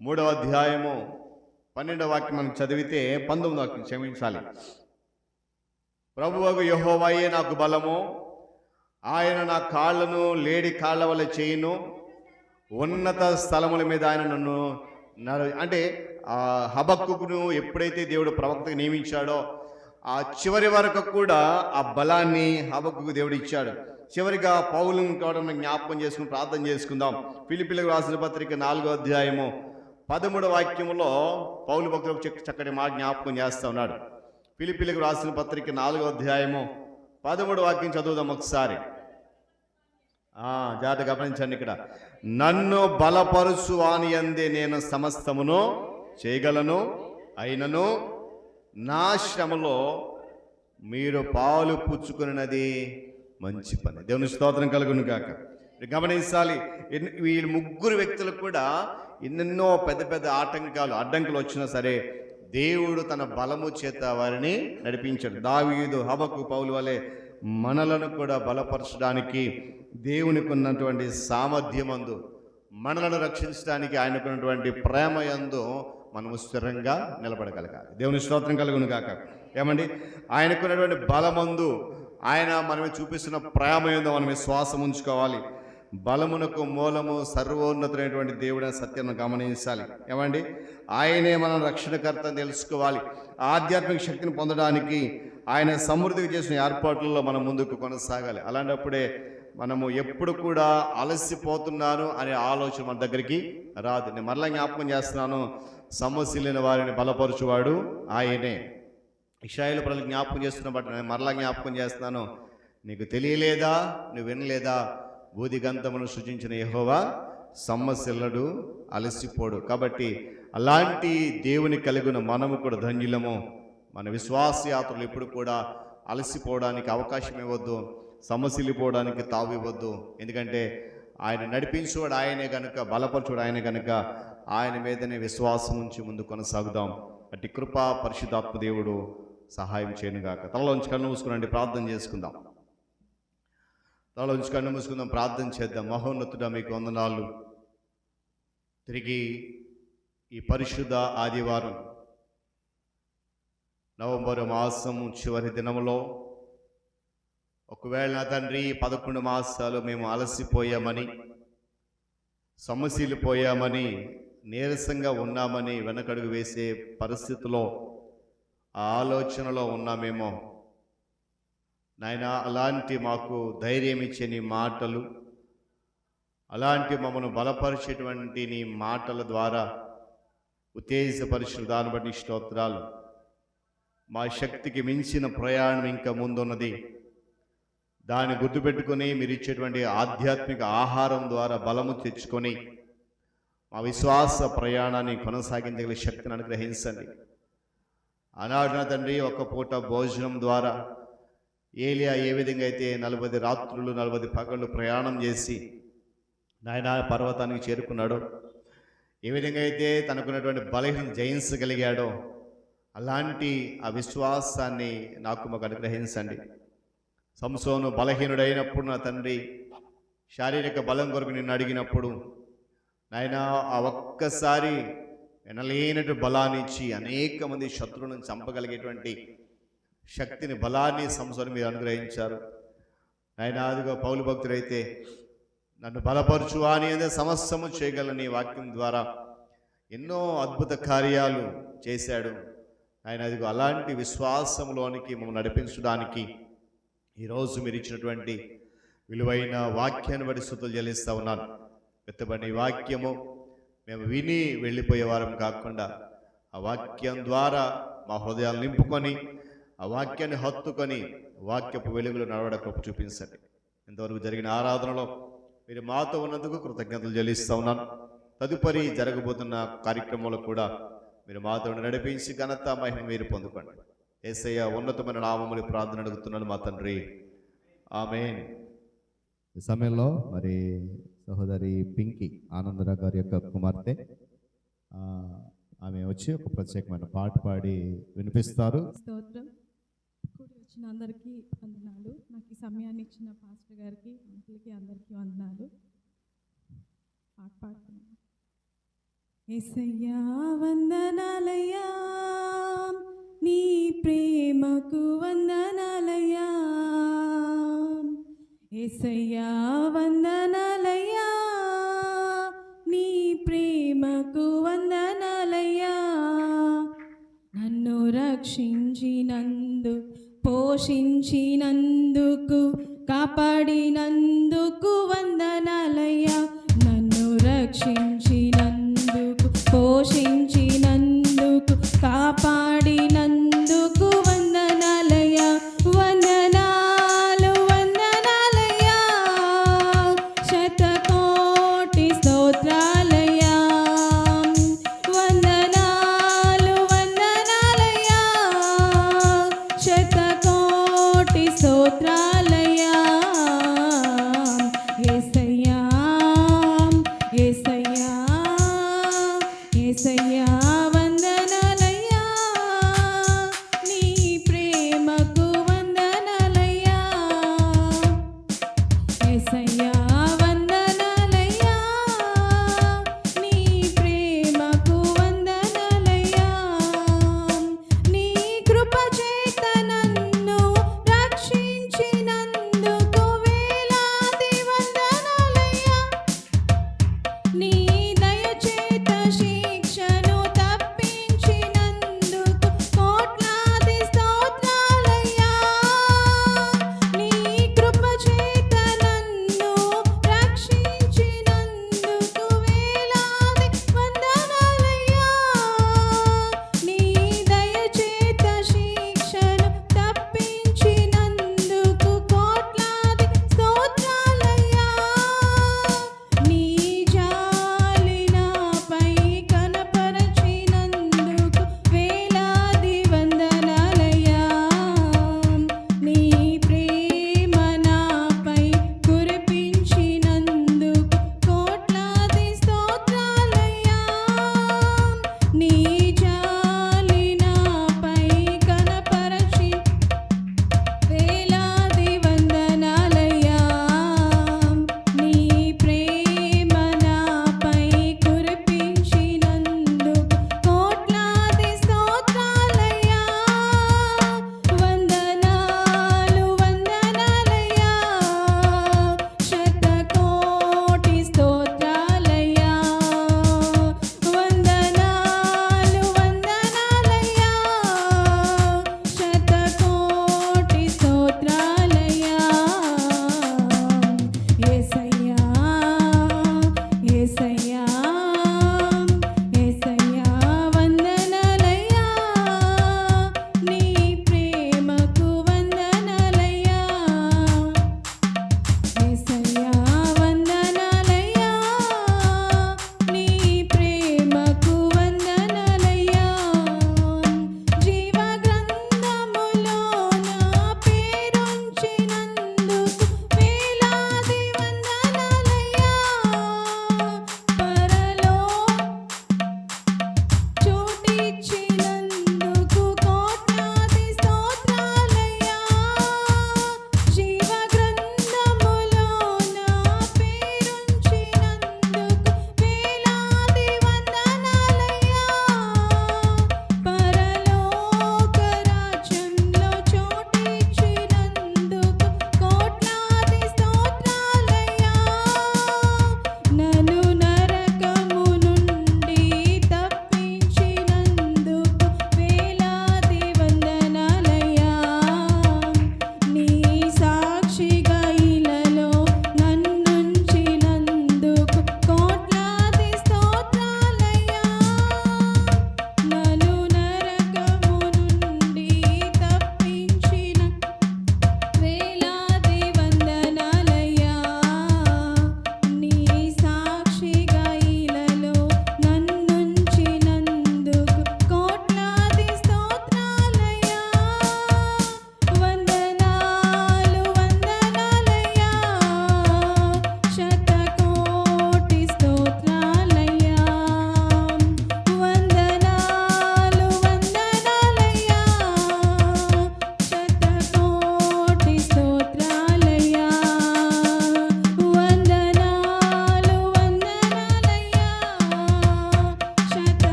E: 3వ అధ్యాయము 12వ వాక్యం మనం చదివితే 19వ వాక్యం క్షమించాలి. ప్రభువగు యెహోవాయే నాకు బలము, ఆయన నా కాళ్ళను లేడి కాళ్ళ వల్ల చేయును, ఉన్నత స్థలముల మీద ఆయన నన్ను అంటే హబక్కును ఎప్పుడైతే దేవుడు ప్రవక్తగా నియమించాడో ఆ చివరి వరకు కూడా ఆ బలాన్ని హబక్కుకు దేవుడు ఇచ్చాడు. చివరిగా పౌలును కూడా జ్ఞాపకం చేసుకుని ప్రార్థన చేసుకుందాం. ఫిలిప్పీలకు రాసిన పత్రిక 4వ అధ్యాయము 13వ వాక్యములో పౌలు భక్తులకు చక్కటి మాట జ్ఞాపకం చేస్తూ ఉన్నాడు. ఫిలిప్పీలకు రాసిన పత్రిక 4వ అధ్యాయము 13వ వాక్యం చదువుదాం ఒకసారి. జాగ్రత్త గమనించండి. ఇక్కడ నన్ను బలపరుచు వాని యందే నేను సమస్తమును చేయగలను, అయినను నా శ్రమలో మీరు పాలు పుచ్చుకున్నది మంచి పని. దేవుని స్తోత్రం కలుగును గాక. గమనించాలి, వీళ్ళు ముగ్గురు వ్యక్తులకు కూడా ఎన్నెన్నో పెద్ద పెద్ద అడ్డంకులు వచ్చినా సరే దేవుడు తన బలము చేత వారిని నడిపించాడు. దావీదు, హబక్కు, పౌలు వలె మనలను కూడా బలపరచడానికి దేవునికి ఉన్నటువంటి సామర్థ్యమందు, మనలను రక్షించడానికి ఆయనకున్నటువంటి ప్రేమ యందు మనము స్థిరంగా నిలబడగలగాలి. దేవుని స్తోత్రం కలుగును గాక. ఏమండి, ఆయనకున్నటువంటి బలమందు, ఆయన మనమే చూపిస్తున్న ప్రేమ యందు మనం విశ్వాసం ఉంచుకోవాలి. బలమునకు మూలము సర్వోన్నతమైనటువంటి దేవుడైన సత్యాన్ని గమనించాలి. ఏమండి, ఆయనే మన రక్షణకర్త అని తెలుసుకోవాలి. ఆధ్యాత్మిక శక్తిని పొందడానికి ఆయన సమృద్ధిగా చేసిన ఏర్పాట్లలో మనం ముందుకు కొనసాగాలి. అలాంటప్పుడే మనము ఎప్పుడు కూడా అలసిపోతున్నాను అనే ఆలోచన మన దగ్గరికి రాదు. నేను మరలా జ్ఞాపకం చేస్తున్నాను, సమస్యలైన వారిని బలపరచువాడు ఆయనే. ఇశ్రాయేలు ప్రజలు జ్ఞాపకం చేస్తున్న బట్టి నేను మరలా జ్ఞాపకం చేస్తున్నాను, నీకు తెలియలేదా, నువ్వు వినలేదా, బూదిగంతమును సృజించిన యెహోవా సమస్యలడు, అలసిపోడు. కాబట్టి అలాంటి దేవుని కలిగిన మనము కూడా ధన్యులము. మన విశ్వాస యాత్రలు ఎప్పుడు కూడా అలసిపోవడానికి అవకాశం ఇవ్వద్దు, సమస్యలిపోవడానికి తావు ఇవ్వద్దు. ఎందుకంటే ఆయన నడిపించేవాడు ఆయనే కనుక, బలపరచువాడు ఆయనే కనుక ఆయన మీదనే విశ్వాసం ఉంచి ముందు కొనసాగుదాం. అట్టి కృపా పరిశుద్ధాత్మ దేవుడు సహాయం చేయనుగాక. తలలోంచి కన్ను మూసుకునండి, ప్రార్థన చేసుకుందాం. తలలోంచి కన్ను మూసుకుందాం, ప్రార్థన చేద్దాం. మహోన్నతుడా, మీకు వందనాలు. తిరిగి ఈ పరిశుద్ధ ఆదివారం నవంబరు మాసము చివరి దినములో, ఒకవేళ నా తండ్రి 11 మాసాలు మేము అలసిపోయామని, సమస్యలు పోయామని, నీరసంగా ఉన్నామని వెనకడుగు వేసే పరిస్థితిలో, ఆ ఆలోచనలో ఉన్నామేమో నాయన, అలాంటి మాకు ధైర్యం ఇచ్చే నీ మాటలు, అలాంటి మమ్మల్ని బలపరిచేటువంటి నీ మాటల ద్వారా ఉత్తేజపరిచిన దాన్ని బట్టి స్తోత్రాలు. మా శక్తికి మించిన ప్రయాణం ఇంకా ముందున్నది. దాన్ని గుర్తుపెట్టుకొని మీరు ఇచ్చేటువంటి ఆధ్యాత్మిక ఆహారం ద్వారా బలము తెచ్చుకొని మా విశ్వాస ప్రయాణాన్ని కొనసాగించగల శక్తిని అనుగ్రహించండి. ఆనాడు నా తండ్రి, ఒక్క పూట భోజనం ద్వారా ఏలియా ఏ విధంగా అయితే 40 రాత్రులు 40 పగళ్ళు ప్రయాణం చేసి నాయన పర్వతానికి చేరుకున్నాడో, ఏ విధంగా అయితే తనకున్నటువంటి బలహీన జయించగలిగాడో, అలాంటి ఆ విశ్వాసాన్ని మాకు అనుగ్రహించండి. సంసోను బలహీనుడైనప్పుడు నా తండ్రి, శారీరక బలం కొరకు నిన్ను అడిగినప్పుడు నాయన ఆ ఒక్కసారి ఎనలేనటువంటి బలాన్ని ఇచ్చి అనేక మంది శత్రువులను చంపగలిగేటువంటి శక్తిని, బలాన్ని సంసోను మీరు అనుగ్రహించారు. నాయన అదిగో పౌలు భక్తుడైతే నన్ను బలపరచు అని సమస్తము చేయగలని వాక్యం ద్వారా ఎన్నో అద్భుత కార్యాలు చేశాడు. ఆయన అదిగో అలాంటి విశ్వాసంలోనికి మమ్మల్ని నడిపించడానికి ఈరోజు మీరు ఇచ్చినటువంటి విలువైన వాక్యాన్ని బట్టి స్తుతులు చెల్లిస్తూ ఉన్నాను. ఎత్తబడిన ఈ వాక్యము మేము విని వెళ్ళిపోయే వారం కాకుండా ఆ వాక్యం ద్వారా మా హృదయాలు నింపుకొని, ఆ వాక్యాన్ని హత్తుకొని వాక్యపు వెలుగులో నడవడ కృప చూపించండి. ఇంతవరకు జరిగిన ఆరాధనలో మీరు మాతో ఉన్నందుకు కృతజ్ఞతలు చెల్లిస్తూ ఉన్నాను. తదుపరి జరగబోతున్న కార్యక్రమంలో కూడా మీరు మాతో నడిపించి ఘనత మహిమ మీరు పొందుకోండి. యేసయ్య ఉన్నతమైన నామములు ప్రార్థన అడుగుతున్నాను మా తండ్రి, ఆమేన్.
A: ఈ సమయంలో మరి సహోదరి పింకీ ఆనందరావు గారి యొక్క కుమార్తె, ఆమె వచ్చి ఒక ప్రత్యేకమైన పాట పాడి వినిపిస్తారు.
F: స్తోత్రం. కూడి వచ్చిన అందరికీ వందనాలు. నాకు ఈ సమయాన్ని ఇచ్చిన పాస్టర్ గారికి, అంకుల్కి అందరికీ వందనాలు. పాట పాడుతున్నాను. యేసయ్యా వందనాలయ్యా, నీ ప్రేమకు వందనాలయ్యా. యేసయ్యా వందనాలయ్యా, నీ ప్రేమకు వందనాలయ్యా. నన్ను రక్షించినందు, పోషించినందుకు, కాపాడినందుకు వందనాలయ్యా. నన్ను రక్షించినందుకు, పోషించినందుకు, కాపాడినందుకు వందనాలయ్యా. వందనాలు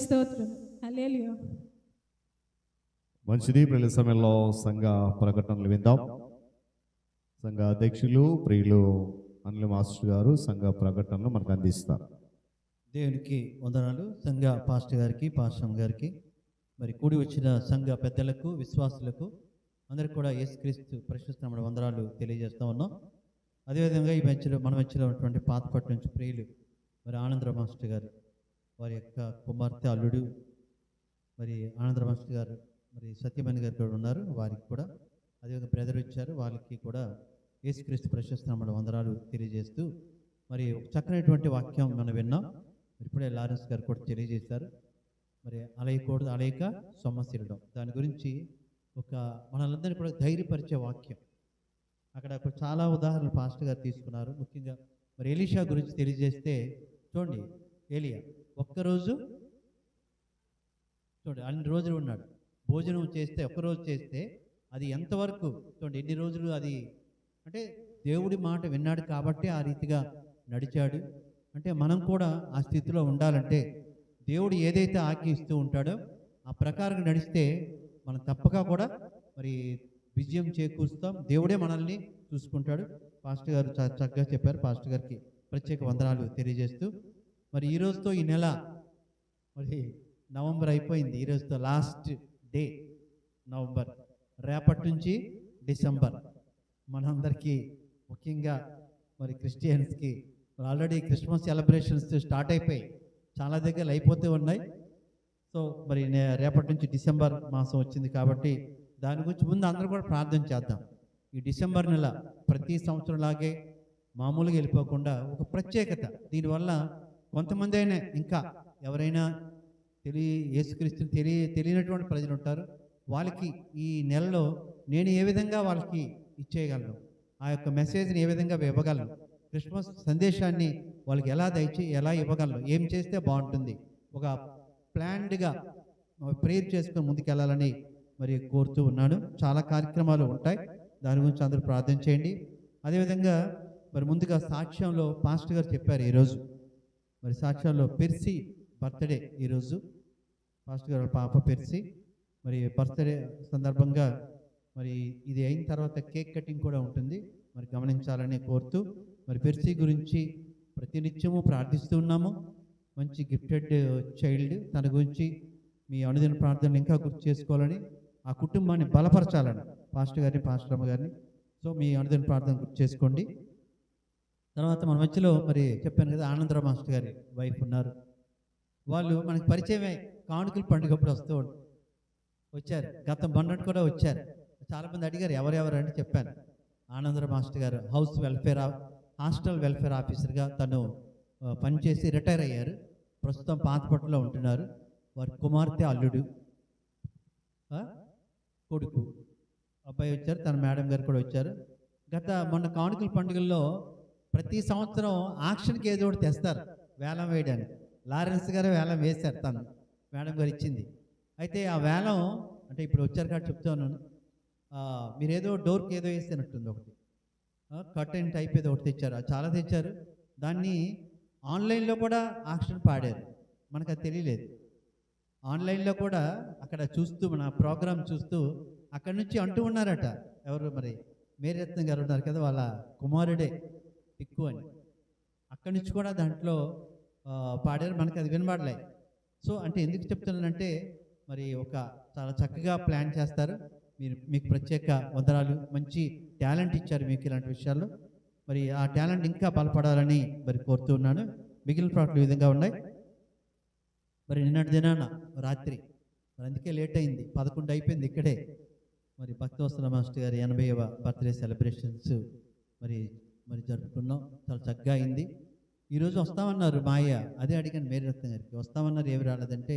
F: స్తోత్రం. హల్లెలూయా.
A: మంచిది. ప్రియుల సమయంలో సంఘ ప్రకటనలు విందాం. సంఘ అధ్యక్షులు ప్రియులు అనిల్ మాస్టర్ గారు సంఘ ప్రకటనలు మనకు అందిస్తారు.
B: దేవునికి వందనాలు. సంఘ పాస్టర్ గారికి, పాస్టర్ గారికి, మరి కూడి వచ్చిన సంఘ పెద్దలకు, విశ్వాసులకు అందరికీ కూడా యేసుక్రీస్తు పరిశుద్ధ నామమున వందనాలు తెలియజేస్తూ ఉన్నాం. అదేవిధంగా ఈ మధ్యలో మన మధ్యలో ఉన్నటువంటి పాతపట్టు నుంచి ప్రియులు మరి ఆనందరావు మాస్టర్ గారు, వారి యొక్క కుమార్తె అల్లుడు మరి ఆనందరావు మాస్టర్ గారు, మరి సత్యమణి గారు కూడా ఉన్నారు, వారికి కూడా అదేవిధంగా బ్రదర్ వచ్చారు, వాళ్ళకి కూడా యేసుక్రీస్తు పరిశుద్ధ నామమున వందనాలు తెలియజేస్తూ మరి ఒక చక్కనైనటువంటి వాక్యం మనం విన్నాం. ఇప్పుడే లారెన్స్ గారు కూడా తెలియజేశారు. మరి అలయకూడదు, అలయక సొమ్మసిరడం, దాని గురించి ఒక మనందరినీ కూడా ధైర్యపరిచే వాక్యం. అక్కడ చాలా ఉదాహరణలు పాస్టర్ గారు తీసుకున్నారు. ముఖ్యంగా మరి ఎలీషా గురించి తెలియజేస్తే చూడండి, ఏలియా ఒక్కరోజు చూడండి అన్ని రోజులు ఉన్నాడు. భోజనం చేస్తే ఒక్కరోజు చేస్తే అది ఎంతవరకు చూడండి, ఎన్ని రోజులు అది అంటే దేవుడి మాట విన్నాడు కాబట్టి ఆ రీతిగా నడిచాడు. అంటే మనం కూడా ఆ స్థితిలో ఉండాలంటే దేవుడు ఏదైతే ఆజ్ఞ ఇస్తూ ఉంటాడో ఆ ప్రకారం నడిస్తే మనం తప్పక కూడా మరి విజయం చేకూరుస్తాం. దేవుడే మనల్ని చూసుకుంటాడు. పాస్టర్ గారు చక్కగా చెప్పారు. పాస్టర్ గారికి ప్రత్యేక వందనాలు తెలియజేస్తూ మరి ఈ రోజుతో ఈ నెల మరి నవంబర్ అయిపోయింది. ఈ రోజుతో లాస్ట్ డే నవంబర్. రేపటి నుంచి డిసెంబర్. మనందరికీ ముఖ్యంగా మరి క్రిస్టియన్స్కి ఆల్రెడీ క్రిస్మస్ సెలబ్రేషన్స్ స్టార్ట్ అయిపోయి చాలా దగ్గరలు అయిపోతూ ఉన్నాయి. సో మరి రేపటి నుంచి డిసెంబర్ మాసం వచ్చింది కాబట్టి దాని గురించి ముందు అందరూ కూడా ప్రార్థన చేద్దాం. ఈ డిసెంబర్ నెల ప్రతి సంవత్సరంలాగే మామూలుగా వెళ్ళిపోకుండా ఒక ప్రత్యేకత. దీనివల్ల కొంతమంది అయినా ఇంకా ఎవరైనా యేసుక్రీస్తుని తెలియనటువంటి ప్రజలు ఉంటారు. వాళ్ళకి ఈ నెలలో నేను ఏ విధంగా వాళ్ళకి ఇచ్చేయగలను, ఆ యొక్క మెసేజ్ని ఏ విధంగా ఇవ్వగలను, క్రిస్మస్ సందేశాన్ని వాళ్ళకి ఎలా ఇవ్వగలను, ఏం చేస్తే బాగుంటుంది, ఒక ప్లాన్డ్గా ప్రేయర్ చేసుకొని ముందుకెళ్ళాలని మరి కోరుతూ ఉన్నాను. చాలా కార్యక్రమాలు ఉంటాయి, దాని గురించి అందరూ ప్రార్థన చేయండి. అదేవిధంగా మరి ముందుగా సాక్ష్యంలో పాస్టర్ గారు చెప్పారు ఈరోజు. మరి సాక్ష్యంలో పెర్సీ బర్త్డే ఈరోజు. పాస్టర్ గారు పాప పెర్సీ మరి బర్త్డే సందర్భంగా మరి ఇది అయిన తర్వాత కేక్ కటింగ్ కూడా ఉంటుంది, మరి గమనించాలని కోరుతూ మరి పెర్సీ గురించి ప్రతినిత్యము ప్రార్థిస్తూ ఉన్నాము. మంచి గిఫ్టెడ్ చైల్డ్. తన గురించి మీ అనుదిన ప్రార్థనలు ఇంకా గుర్తు చేసుకోవాలని, ఆ కుటుంబాన్ని బలపరచాలని పాస్టర్ గారిని, పాస్టర్ అమ్మ గారిని. సో మీ అనుదిన ప్రార్థన గుర్తు చేసుకోండి. తర్వాత మన మధ్యలో మరి చెప్పాను కదా, ఆనందరావు మాస్టర్ గారి వైఫ్ ఉన్నారు. వాళ్ళు మనకి పరిచయమే. కానుకల పండుగప్పుడు వచ్చారు. గత మొన్నటి కూడా వచ్చారు. చాలామంది అడిగారు ఎవరెవరు అని చెప్పాను. ఆనందరావు మాస్టర్ గారు హాస్టల్ వెల్ఫేర్ ఆఫీసర్గా తను పనిచేసి రిటైర్ అయ్యారు. ప్రస్తుతం పాతపట్టులో ఉంటున్నారు. వారి కుమార్తె, అల్లుడు, కొడుకు, అబ్బాయి వచ్చారు. తన మేడం గారు కూడా వచ్చారు. మొన్న కానుకల పండుగల్లో ప్రతి సంవత్సరం ఆక్షన్కి ఏదో ఒకటి తెస్తారు వేలం వేయడానికి. లారెన్స్ గారు వేలం వేశారు, తను మేడం గారు ఇచ్చింది. అయితే ఆ వేలం అంటే ఇప్పుడు వచ్చారు కాబట్టి చెప్తా ఉన్నాను. మీరు ఏదో డోర్కి ఏదో వేసినట్టుంది, ఒకటి కర్టెన్ టైప్ ఏదో ఒకటి తెచ్చారు. చాలా తెచ్చారు. దాన్ని ఆన్లైన్లో కూడా ఆక్షన్ పాడారు. మనకు అది తెలియలేదు. ఆన్లైన్లో కూడా అక్కడ చూస్తూ మన ప్రోగ్రామ్ చూస్తూ అక్కడి నుంచి అంటూ ఉన్నారట. ఎవరు మరి మేరీరత్నం గారు ఉన్నారు కదా, వాళ్ళ కుమారుడే టిక్కు అని. అక్కడి నుంచి కూడా దాంట్లో పాడారు. మనకు అది వినబడలే. సో అంటే ఎందుకు చెప్తున్నానంటే మరి చాలా చక్కగా ప్లాన్ చేస్తారు. మీకు ప్రత్యేక వందనాలు. మంచి టాలెంట్ ఇచ్చారు మీకు ఇలాంటి విషయాల్లో. మరి ఆ టాలెంట్ ఇంకా బలపడాలని మరి కోరుతూ ఉన్నాను. మిగిలిన ప్రాజెక్టులు ఈ విధంగా ఉన్నాయి. మరి నిన్నటి దినాన రాత్రి మరి అందుకే లేట్ అయింది, 11 అయిపోయింది ఇక్కడే. మరి భక్తవత్సల మాస్టర్ గారి 80వ బర్త్డే సెలబ్రేషన్స్ మరి జరుపుకున్నాం. చాలా చక్కగా అయింది. ఈరోజు వస్తామన్నారు మాయ. అదే అడిగాను మేరీరత్నం గారికి, వస్తామన్నారు, ఏమి రాలేదంటే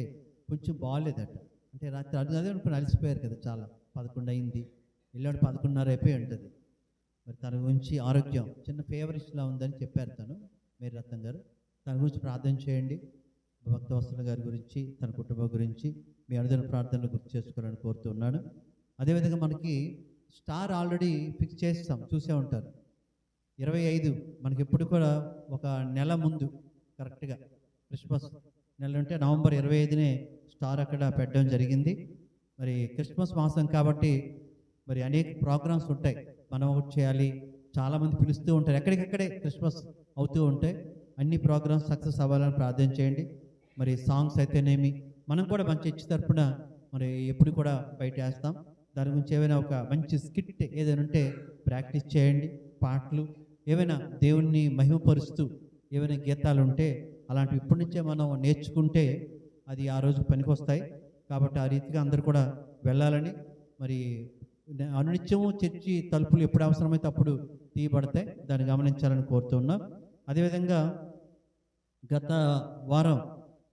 B: కొంచెం బాగాలేదట. అంటే రాత్రి అదే అనుకుని అలసిపోయారు కదా, చాలా 11 అయింది. వెళ్ళాడు 11:30 అయిపోయి ఉంటుంది. మరి తన గురించి ఆరోగ్యం చిన్న ఫేవరిస్ట్లా ఉందని చెప్పారు తను, మేరీరత్నం గారు. తన గురించి ప్రార్థన చేయండి. భక్తవత్సల గారి గురించి, తన కుటుంబం గురించి మీ అనుదిన ప్రార్థనలు గుర్తు చేసుకోవాలని కోరుతున్నాను. అదేవిధంగా మనకి స్టార్ ఆల్రెడీ ఫిక్స్ చేస్తాం, చూసే ఉంటారు. 25 మనకి ఎప్పుడు కూడా ఒక నెల ముందు కరెక్ట్గా క్రిస్మస్ నెల అంటే నవంబర్ 25నే స్టార్ అక్కడ పెట్టడం జరిగింది. మరి క్రిస్మస్ మాసం కాబట్టి మరి అనేక ప్రోగ్రామ్స్ ఉంటాయి. మనం ఒకటి చేయాలి, చాలామంది పిలుస్తూ ఉంటారు, ఎక్కడికక్కడే క్రిస్మస్ అవుతూ ఉంటాయి. అన్ని ప్రోగ్రామ్స్ సక్సెస్ అవ్వాలని ప్రార్థన చేయండి. మరి సాంగ్స్ అయితేనేమి మనం కూడా మంచి చర్చ్ తరపున మరి ఎప్పుడు కూడా బయట వేస్తాం. దాని గురించి ఏమైనా ఒక మంచి స్కిట్ ఏదైనా ఉంటే ప్రాక్టీస్ చేయండి. పాటలు ఏవైనా దేవుణ్ణి మహిమపరుస్తూ ఏవైనా గీతాలు ఉంటే అలాంటివి ఇప్పటి నుంచే మనం నేర్చుకుంటే అది ఆ రోజు పనికొస్తాయి. కాబట్టి ఆ రీతిగా అందరూ కూడా వెళ్ళాలని, మరి అనునిత్యము చర్చి తలుపులు ఎప్పుడు అవసరమైతే అప్పుడు తీయబడతాయి, దాన్ని గమనించాలని కోరుతున్నాం. అదేవిధంగా గత వారం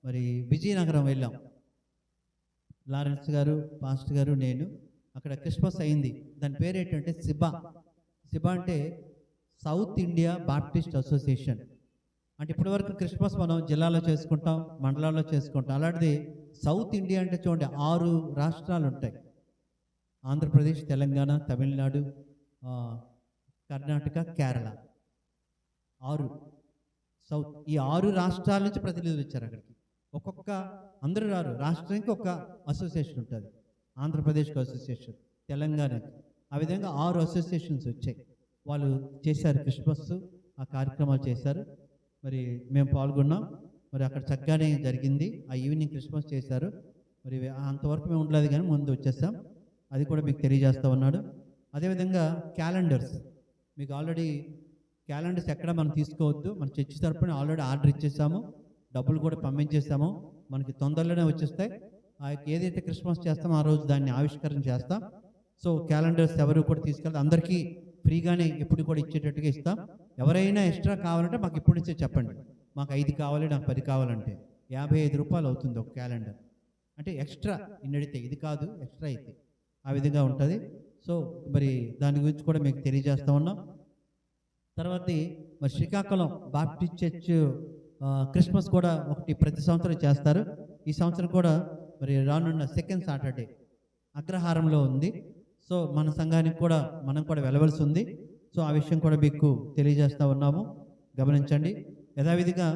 B: మరి విజయనగరం వెళ్ళాం. లారెన్స్ గారు, పాస్టర్ గారు, నేను. అక్కడ క్రిస్మస్ అయింది. దాని పేరు ఏంటంటే సిబా. సిబా అంటే సౌత్ ఇండియా బాప్టిస్ట్ అసోసియేషన్. అంటే ఇప్పటివరకు క్రిస్మస్ మనం జిల్లాలో చేసుకుంటాం, మండలాల్లో చేసుకుంటాం. అలాంటిది సౌత్ ఇండియా అంటే చూడండి 6 రాష్ట్రాలు ఉంటాయి. ఆంధ్రప్రదేశ్, తెలంగాణ, తమిళనాడు, కర్ణాటక, కేరళ. 6 సౌత్. ఈ 6 రాష్ట్రాల నుంచి ప్రతినిధులు వచ్చారు అక్కడికి. ఒక్కొక్క అందరూ రారు, రాష్ట్రానికి ఒక అసోసియేషన్ ఉంటుంది. ఆంధ్రప్రదేశ్కి అసోసియేషన్, తెలంగాణకి, ఆ విధంగా 6 అసోసియేషన్స్ వచ్చాయి. వాళ్ళు చేశారు క్రిస్మస్, ఆ కార్యక్రమాలు చేశారు. మరి మేము పాల్గొన్నాం. మరి అక్కడ చక్కగానే జరిగింది. ఆ ఈవినింగ్ క్రిస్మస్ చేశారు. మరి అంతవరకు మేము ఉండలేదు కానీ ముందు వచ్చేసాం. అది కూడా మీకు తెలియజేస్తూ ఉన్నాడు. అదేవిధంగా క్యాలెండర్స్, మీకు ఆల్రెడీ క్యాలెండర్స్ ఎక్కడ మనం తీసుకోవద్దు, మన చర్చి తరపున ఆల్రెడీ ఆర్డర్ ఇచ్చేసాము, డబ్బులు కూడా పంపించేసాము, మనకి తొందరలోనే వచ్చేస్తాయి. ఆ ఏదైతే క్రిస్మస్ చేస్తామో ఆ రోజు దాన్ని ఆవిష్కరణ చేస్తాం. సో క్యాలెండర్స్ ఎవరు కూడా తీసుకెళ్తే అందరికీ ఫ్రీగానే ఎప్పుడు కూడా ఇచ్చేటట్టుగా ఇస్తాం. ఎవరైనా ఎక్స్ట్రా కావాలంటే మాకు ఇప్పుడు నుంచే చెప్పండి, మాకు 5 కావాలి, నాకు 10 కావాలంటే 55 రూపాయలు అవుతుంది ఒక క్యాలెండర్. అంటే ఎక్స్ట్రా ఇన్నడితే, ఇది కాదు ఎక్స్ట్రా అయితే, ఆ విధంగా ఉంటుంది. సో మరి దాని గురించి కూడా మీకు తెలియజేస్తూ ఉన్నాం. తర్వాత మరి శ్రీకాకుళం బాప్టిస్ట్ చర్చ్ క్రిస్మస్ కూడా ఒకటి ప్రతి సంవత్సరం చేస్తారు. ఈ సంవత్సరం కూడా మరి రానున్న సెకండ్ సాటర్డే అగ్రహారంలో ఉంది. సో మన సంఘానికి కూడా మనం కూడా వెళ్ళవలసి ఉంది. సో ఆ విషయం కూడా మీకు తెలియజేస్తూ ఉన్నాము, గమనించండి. యథావిధిగా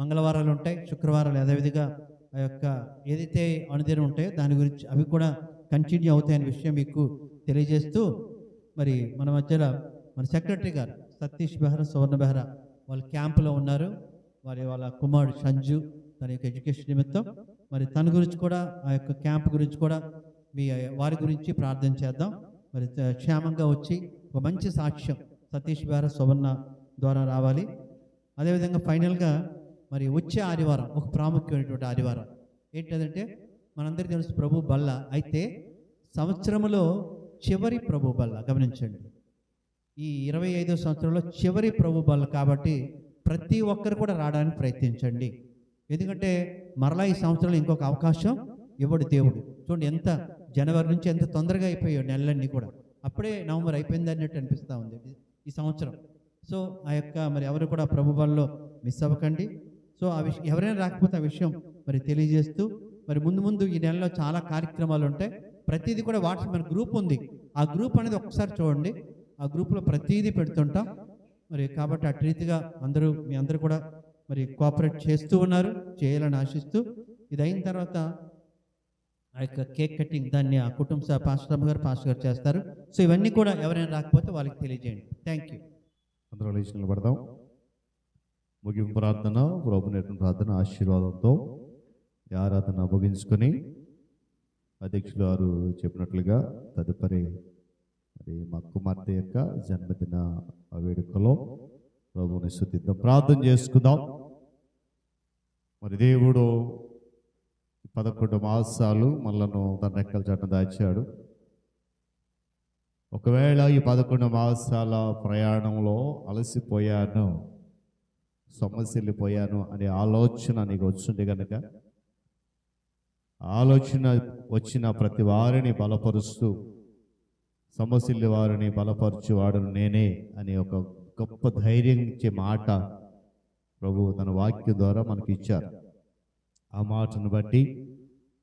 B: మంగళవారాలు ఉంటాయి, శుక్రవారాలు యథావిధిగా ఆ యొక్క ఏదైతే అనుదినం ఉంటాయో దాని గురించి అవి కూడా కంటిన్యూ అవుతాయనే విషయం మీకు తెలియజేస్తూ, మరి మన మధ్యలో మన సెక్రటరీ గారు సతీష్ బెహ్రా, సువర్ణ బెహ్రా వాళ్ళ క్యాంపులో ఉన్నారు. వాళ్ళ కుమారుడు సంజు తన యొక్క ఎడ్యుకేషన్ నిమిత్తం, మరి తన గురించి కూడా ఆ యొక్క క్యాంప్ గురించి కూడా వారి గురించి ప్రార్థన చేద్దాం. మరి క్షేమంగా వచ్చి ఒక మంచి సాక్ష్యం సతీష్ బెహ్రా, సువర్ణ ద్వారా రావాలి. అదేవిధంగా ఫైనల్గా మరి వచ్చే ఆదివారం ఒక ప్రాముఖ్యమైనటువంటి ఆదివారం ఏంటంటే మనందరికీ తెలుసు ప్రభు బల్ల. అయితే సంవత్సరంలో చివరి ప్రభు బల్ల, గమనించండి. ఈ 25వ సంవత్సరంలో చివరి ప్రభు బల్ల కాబట్టి ప్రతి ఒక్కరు కూడా రావడానికి ప్రయత్నించండి. ఎందుకంటే మరలా ఈ సంవత్సరంలో ఇంకొక అవకాశం ఇవ్వడు దేవుడు. చూడండి ఎంత జనవరి నుంచి ఎంత తొందరగా అయిపోయాయి నెలలన్నీ కూడా, అప్పుడే నవంబర్ అయిపోయింది అన్నట్టు అనిపిస్తూ ఉంది ఈ సంవత్సరం. సో ఆ యొక్క మరి ఎవరు కూడా ప్రభు బల్లో మిస్ అవ్వకండి. సో ఆ విషయం ఎవరైనా రాకపోతే ఆ విషయం మరి తెలియజేస్తూ, మరి ముందు ఈ నెలలో చాలా కార్యక్రమాలు ఉంటాయి. ప్రతిదీ కూడా వాట్సాప్ మన గ్రూప్ ఉంది, ఆ గ్రూప్ అనేది ఒకసారి చూడండి. ఆ గ్రూప్లో ప్రతిదీ పెడుతుంటాం. మరి కాబట్టి అటు రీతిగా మీ అందరూ కూడా మరి కోఆపరేట్ చేస్తూ ఉన్నారు, చేయాలని ఆశిస్తూ, ఇది అయిన తర్వాత ఆ యొక్క కేక్ కటింగ్ దాన్ని ఆ కుటుంబ పాస్టర్ గారు చేస్తారు. సో ఇవన్నీ కూడా ఎవరైనా రాకపోతే వాళ్ళకి తెలియజేయండి. Thank you.
A: అందరూ లేచి నిలబడదాం. ముగింపు ప్రార్థన, ప్రభు నేర్పిన ప్రార్థన ఆశీర్వాదంతో ఈ ఆరాధన ముగించుకొని అధ్యక్షులు వారు చెప్పినట్లుగా తదుపరి మరి మా కుమార్తె యొక్క జన్మదిన వేడుకలో ప్రభుని స్తుతిద్దాం, ప్రార్థన చేసుకుందాం. మరి దేవుడు 11 మాసాలు మనలను తన రెక్కల చాటున దాచాడు. ఒకవేళ ఈ 11 మాసాల ప్రయాణంలో అలసిపోయాను, సొమ్మసిల్లిపోయాను అనే ఆలోచన నీకు వచ్చుంటే కనుక, ఆలోచన వచ్చిన ప్రతి వారిని బలపరుస్తూ సమస్యలు వారిని బలపరచువాడును నేనే అనే ఒక గొప్ప ధైర్యం ఇచ్చే మాట ప్రభు తన వాక్యం ద్వారా మనకి ఇచ్చారు. ఆ మాటను బట్టి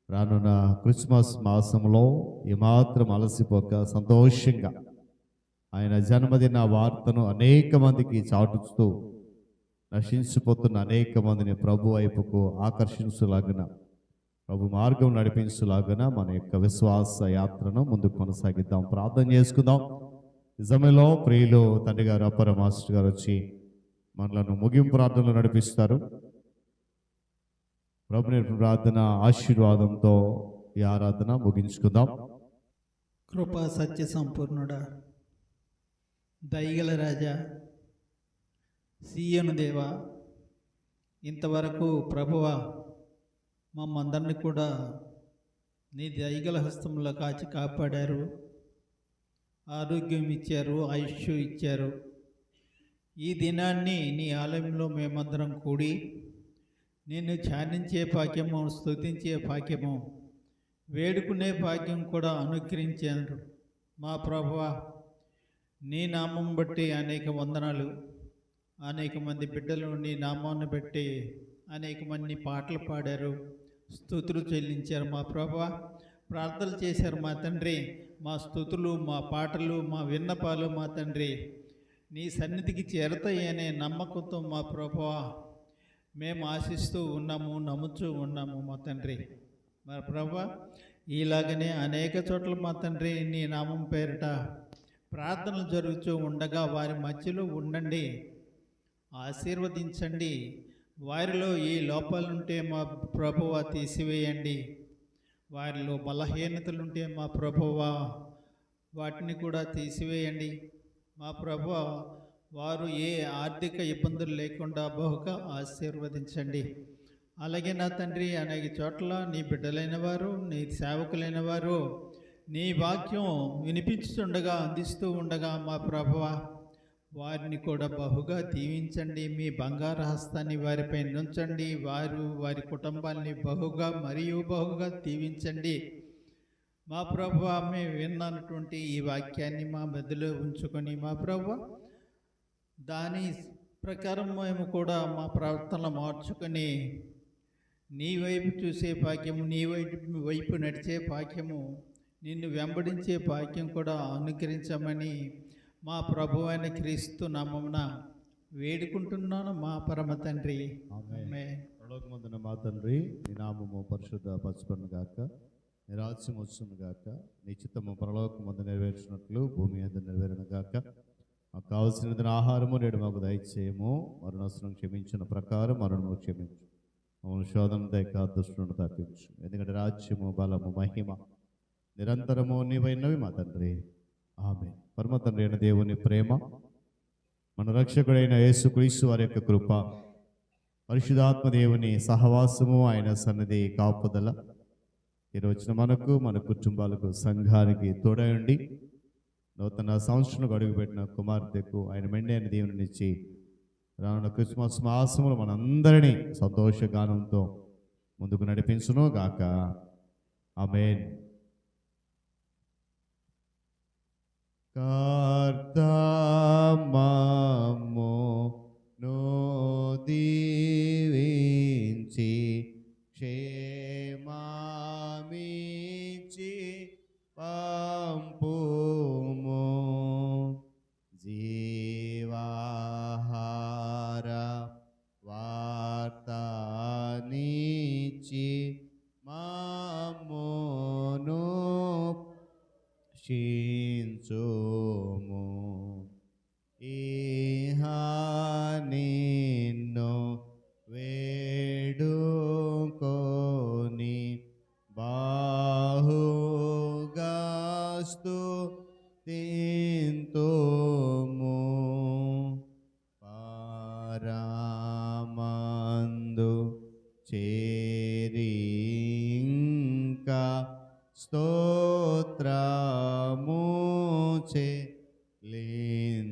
A: రానున్న క్రిస్మస్ మాసంలో ఏమాత్రం అలసిపోక సంతోషంగా ఆయన జన్మదిన వార్తను అనేక మందికి చాటుతూ నశించిపోతున్న అనేక మందిని ప్రభు వైపుకు ఆకర్షించులాగున, ప్రభు మార్గం నడిపించులాగున మన యొక్క విశ్వాస యాత్రను ముందుకు కొనసాగిద్దాం. ప్రార్థన చేసుకుందాం. ఈ సమయంలో ప్రియులు తండ్రి గారు అప్పర మాస్టర్ గారు వచ్చి మనలను ముగింపు ప్రార్థనలు నడిపిస్తారు. ప్రభు నేర్పిన ప్రార్థన ఆశీర్వాదంతో ఈ ఆరాధన ముగించుకుందాం.
G: కృపా సత్య సంపూర్ణుడా, దయగల రాజా, సీయను దేవా, ఇంతవరకు ప్రభువా మమ్మందరినీ కూడా నీ దయగల హస్తంలో కాచి కాపాడారు. ఆరోగ్యం ఇచ్చారు, ఆయుష్యం ఇచ్చారు. ఈ దినాన్ని నీ ఆలయంలో మేమందరం కూడి నిన్ను ధ్యానించే భాగ్యము, స్తుతించే భాగ్యము, వేడుకునే భాగ్యం కూడా అనుగ్రహించారు. మా ప్రభువా, నీ నామం బట్టి అనేక వందనాలు. అనేక మంది బిడ్డలు నీ నామాన్ని బట్టి అనేక మంది పాటలు పాడారు, స్తుతులు చెల్లించారు. మా ప్రభువా, ప్రార్థనలు చేశారు. మా తండ్రి, మా స్తుతులు, మా పాటలు, మా విన్నపాలు మా తండ్రి నీ సన్నిధికి చేరతాయి అనే నమ్మకంతో మా ప్రభువా మేము ఆశిస్తూ ఉన్నాము, నమ్ముతూ ఉన్నాము మా తండ్రి. మా ప్రభువా, ఇలాగనే అనేక చోట్ల మా తండ్రి నీ నామం పేరిట ప్రార్థనలు జరుగుతూ ఉండగా వారి మధ్యలో ఉండండి, ఆశీర్వదించండి. వారిలో ఈ లోపాలుంటే మా ప్రభువా తీసివేయండి. వారిలో బలహీనతలుంటే మా ప్రభువా వాటిని కూడా తీసివేయండి. మా ప్రభువా, వారు ఏ ఆర్థిక ఇబ్బందులు లేకుండా బహుగా ఆశీర్వదించండి. అలాగే నా తండ్రి, అనేక చోట్ల నీ బిడ్డలైన వారు, నీ సేవకులైన వారు నీ వాక్యం వినిపించుతుండగా, అందిస్తూ ఉండగా మా ప్రభువా వారిని కూడా బహుగా దీవించండి. మీ బంగారు హస్తాన్ని వారిపై ఉంచండి. వారి కుటుంబాన్ని బహుగా మరియు బహుగా దీవించండి. మా ప్రభువా, మేము విన్నటువంటి ఈ వాక్యాన్ని మా మధ్యలో ఉంచుకొని మా ప్రభువా దాని ప్రకారం మేము కూడా మా ప్రవర్తన మార్చుకొని నీ వైపు చూసే భాగ్యము, నీ వైపు నడిచే భాగ్యము, నిన్ను వెంబడించే భాగ్యం కూడా అనుగ్రహించమని మా ప్రభువైన క్రీస్తు నామమున వేడుకుంటున్నాను మా పరమ తండ్రి. ఆమేన్.
A: పరలోకమందున్న మా తండ్రి, నీ నామము పరిశుద్ధ పరచబడును గాక, నీ రాజ్యం వచ్చును గాక, నీ చిత్తము పరలోకమందు నెరవేర్చినట్లు భూమి మీద నెరవేరును గాక. మాకు కావలసిన ఆహారము నేడు మాకు దయచేయము, మరణాసనం క్షమించిన ప్రకారం మరణము క్షమించు, మమ్మల్ని శోధన దయక దుష్టులను తప్పించు. ఎందుకంటే రాజ్యము, బలము, మహిమ నిరంతరము నీవైనవి మా తండ్రి. ఆమేన్. పరమ తండ్రి అయిన దేవుని ప్రేమ, మన రక్షకుడైన యేసుక్రీస్తు వారి యొక్క కృప, పరిశుద్ధాత్మ దేవుని సహవాసము, ఆయన సన్నిధి కాపుదల ఈరోజున మనకు, మన కుటుంబాలకు, సంఘానికి తోడయండి. నూతన సంవత్సరంలో అడుగుపెట్టిన కుమార్తెకు ఆయన మెండైన దేవునిచ్చి రానున్న క్రిస్మస్ మాసములు మనందరినీ సంతోషగానంతో ముందుకు నడిపించును గాక. ఆమేన్. కర్తమమ్మును దీవించి క్షేమమిచ్చి పంపుము, జీవాహార వార్తనిచ్చి మమ్మును రక్షించుము. ఇహ నిన్ను వేడుకొని బాహుగా స్తుతింతుము, పరమందు చేరింకా స్తోత్రము చెల్లింతుము.